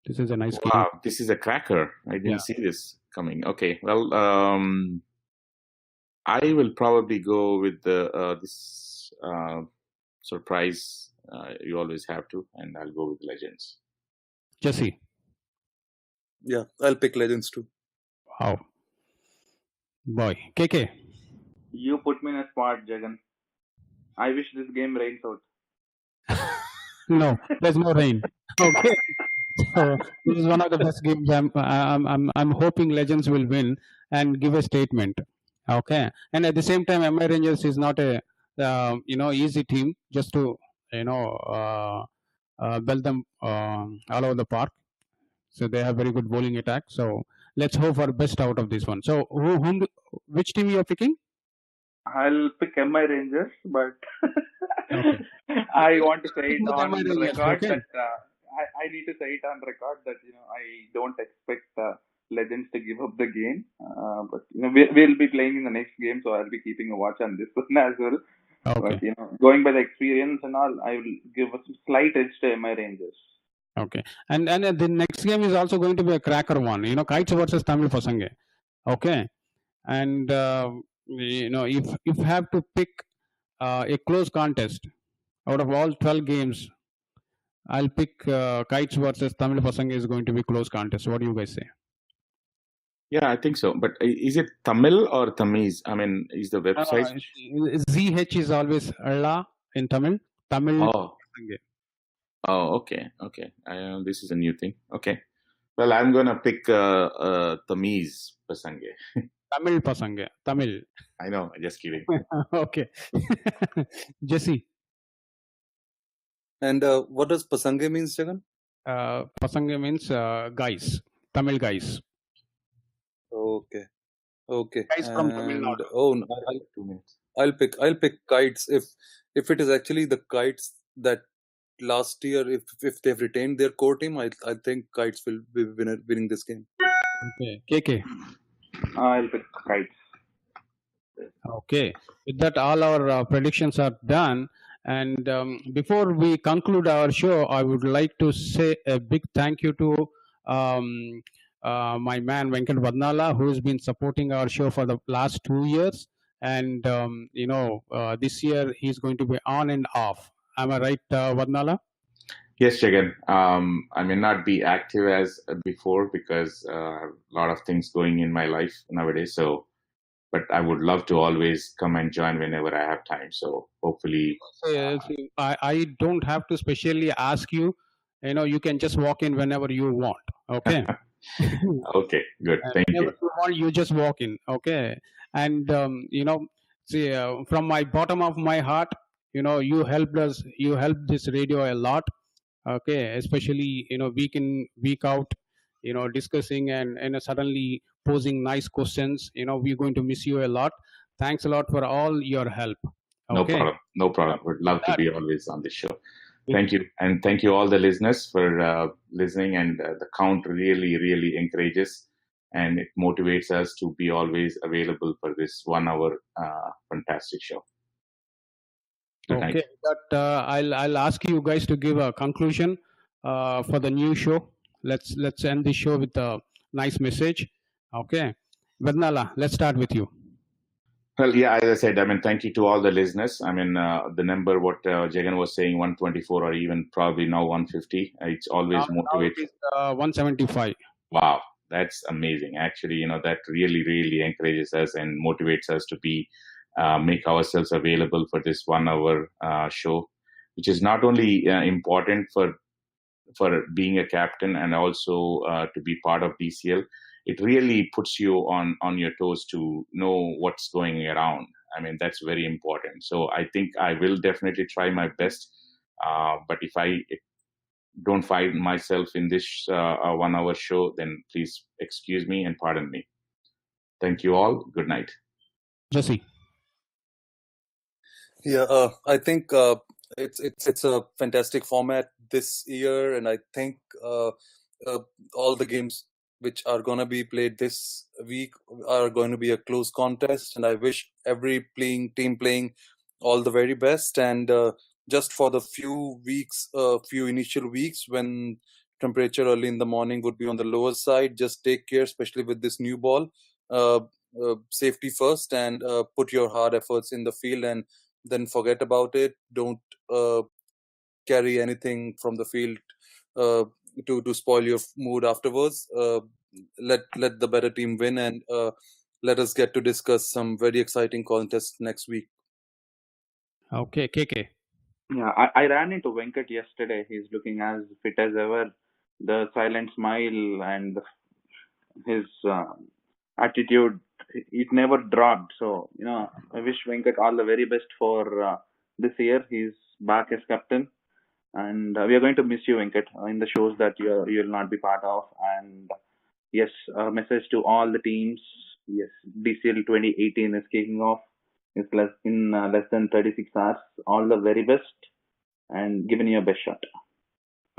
This is a nice game. Wow, this is a cracker. I didn't see this coming. Okay, well, I will probably go with this surprise. You always have to, and I'll go with Legends. Jesse. Yeah, I'll pick Legends too. Wow. Boy. KK. You put me in a spot, Jagan. I wish this game rains out. No, there's no rain. Okay. So this is one of the best games. I'm hoping Legends will win and give a statement. Okay. And at the same time, MI Rangers is not a easy team just to belt them all over the park. So they have very good bowling attack. So let's hope for best out of this one. So which team you are picking? I'll pick MI Rangers, but okay. I want to say it on record that I need to say it on record that I don't expect Legends to give up the game, but we'll be playing in the next game, so I'll be keeping a watch on this one as well. Okay. But going by the experience and all, I will give a slight edge to MI Rangers. Okay, and the next game is also going to be a cracker one. Kites versus Tamil Pasange. Okay, and if you have to pick a close contest out of all 12 games, I'll pick Kites versus Tamil Pasanga is going to be close contest. What do you guys say? Yeah, I think so. But is it Tamil or Tamiz? I mean, is the website? ZH is always Allah in Tamil. Tamil Oh, Pasanga. oh, okay, okay. This is a new thing. Okay. Well, I'm gonna pick Tamiz Pasange. Tamil Pasanga. Tamil. I know, just kidding. Okay. Jesse. And what does Pasange means, Jagan? Pasanga means guys. Tamil guys. Okay. Okay. Guys from Tamil And Nadu. oh, no, 2 minutes. I'll pick Kites if it is actually the Kites that last year if they've retained their core team, I think Kites will be winning this game. Okay. KK. I'll pick Kites. Okay. With that, all our predictions are done. And before we conclude our show, I would like to say a big thank you to my man Venkat Vadnala, who has been supporting our show for the last 2 years. And this year he's going to be on and off. Am I right, Vadnala? Yes, Jagan. I may not be active as before because a lot of things going in my life nowadays. So, but I would love to always come and join whenever I have time. So hopefully, I don't have to specially ask you. You can just walk in whenever you want. Okay. okay, good. And Thank whenever you. you want, you just walk in. Okay. And see, from my bottom of my heart, you helped us. You helped this radio a lot. Okay, especially week in week out, discussing and suddenly posing nice questions. We're going to miss you a lot. Thanks a lot for all your help. No Okay. problem. No problem. Would love to be always on the show. Thank you. And thank you all the listeners for listening. And the count really, really encourages and it motivates us to be always available for this 1 hour fantastic show. Good night. Okay, but I'll ask you guys to give a conclusion for the new show. Let's end the show with a nice message. Okay, Vadnala, let's start with you. Well, yeah, as I said, I mean, thank you to all the listeners. I mean, the number what Jagan was saying, 124 or even probably now 150. It's always motivating. 175. Wow, that's amazing. Actually, that really, really encourages us and motivates us to be make ourselves available for this 1 hour show, which is not only important for being a captain and also to be part of DCL. It really puts you on your toes to know what's going around. I mean, that's very important. So I think I will definitely try my best. But if I don't find myself in this 1 hour show, then please excuse me and pardon me. Thank you all. Good night. Jesse. Yeah, I think it's a fantastic format this year, and I think all the games which are going to be played this week are going to be a close contest, and I wish every team playing all the very best. And just for the few initial weeks when temperature early in the morning would be on the lower side, just take care, especially with this new ball. Safety first, and put your hard efforts in the field, and then forget about it. Don't carry anything from the field to spoil your mood afterwards. Let the better team win, and let us get to discuss some very exciting contests next week. Okay, KK. Yeah, I ran into Venkat yesterday. He's looking as fit as ever. The silent smile and his attitude, it never dropped. So, I wish Venkat all the very best for this year. He's back as captain. And we are going to miss you, Venkat, in the shows that you'll not be part of. And yes, a message to all the teams. Yes, DCL 2018 is kicking off. It's less than 36 hours. All the very best and giving you a best shot.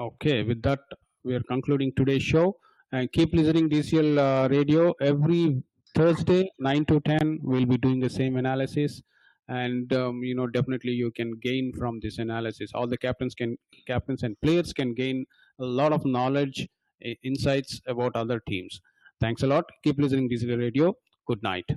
Okay, with that, we are concluding today's show. And keep listening DCL radio every Thursday, 9 to 10. We'll be doing the same analysis. And, definitely you can gain from this analysis. All the captains and players can gain a lot of knowledge, insights about other teams. Thanks a lot. Keep listening DCL radio. Good night.